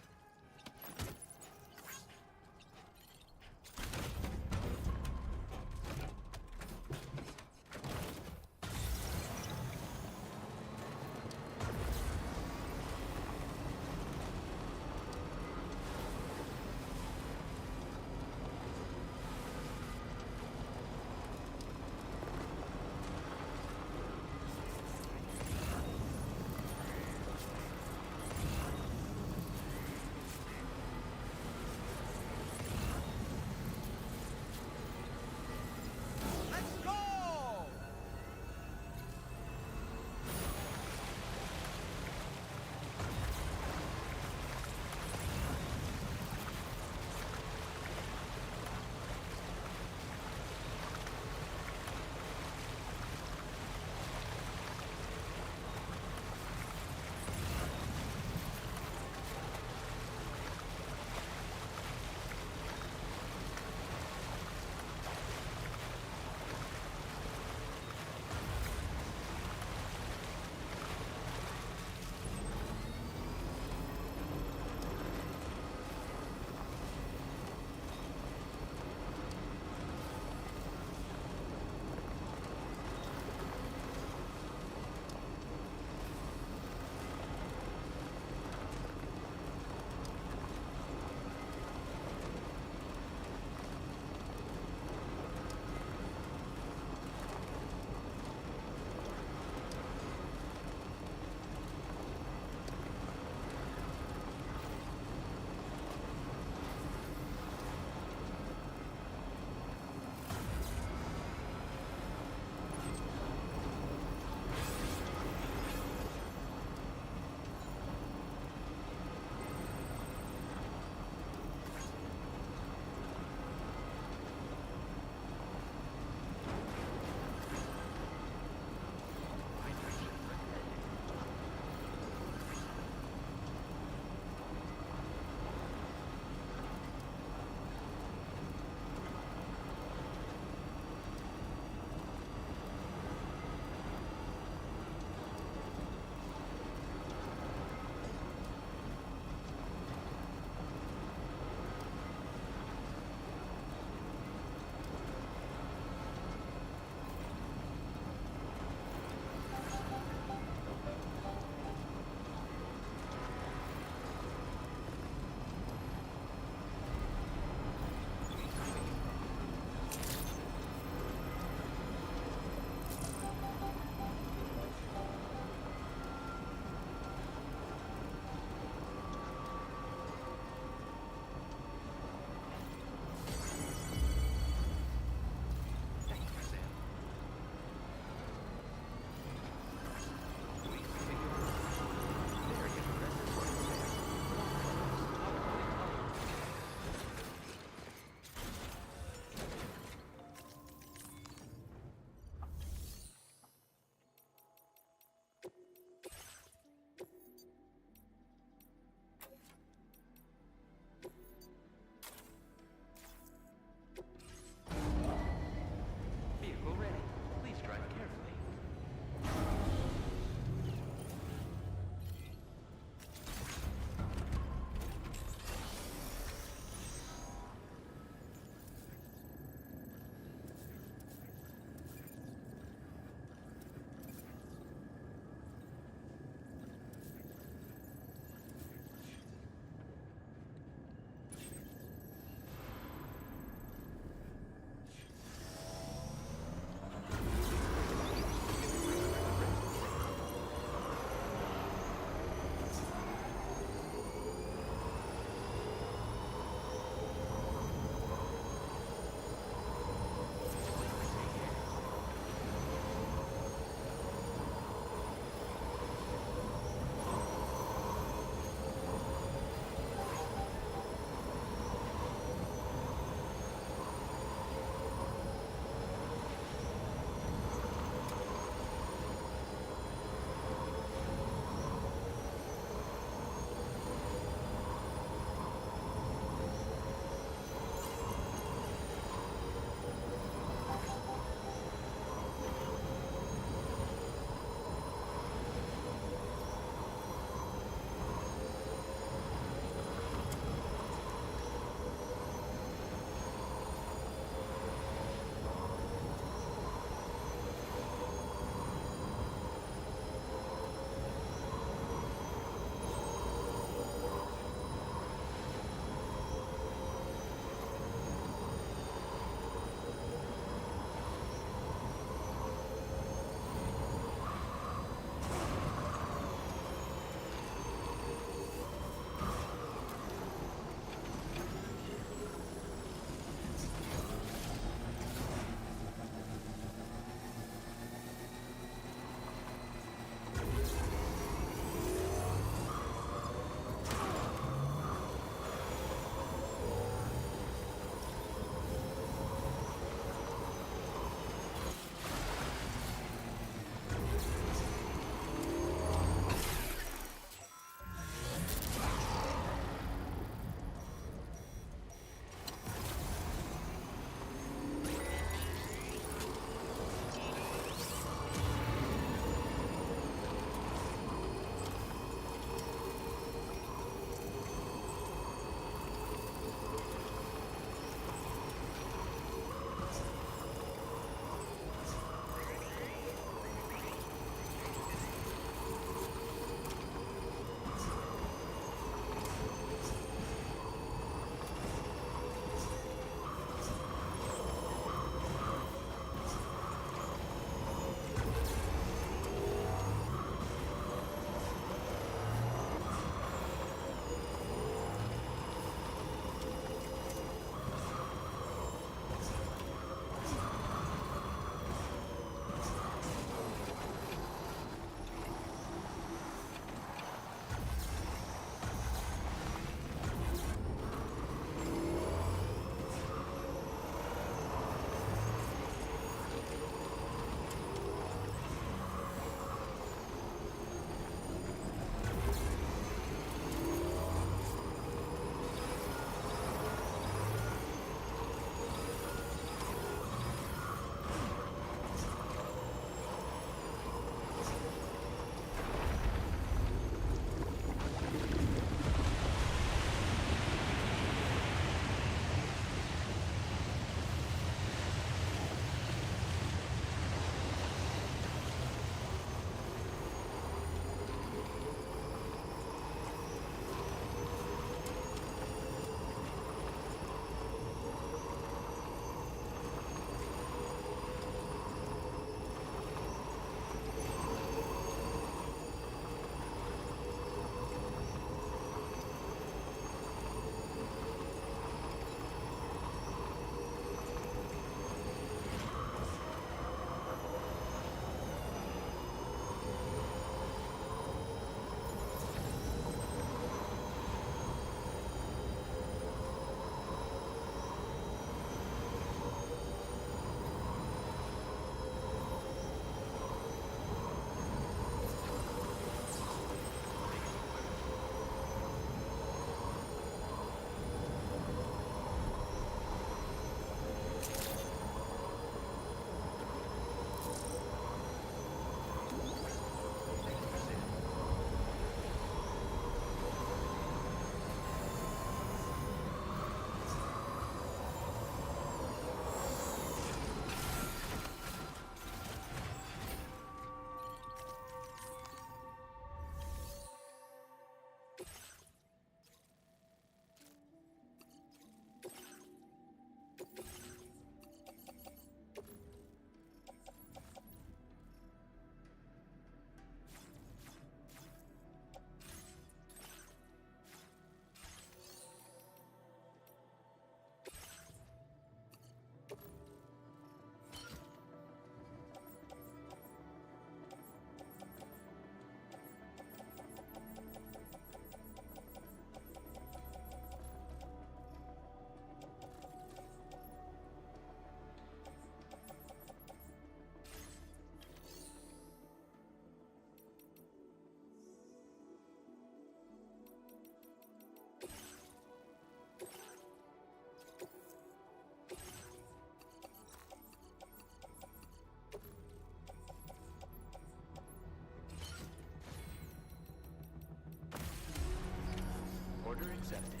accepted.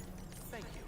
Thank you.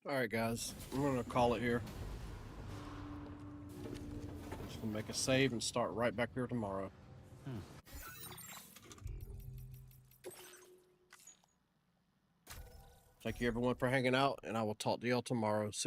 All right, guys, I'm gonna call it here. can make a save and start right back here tomorrow. Thank you everyone for hanging out, and I will talk to y'all tomorrow. See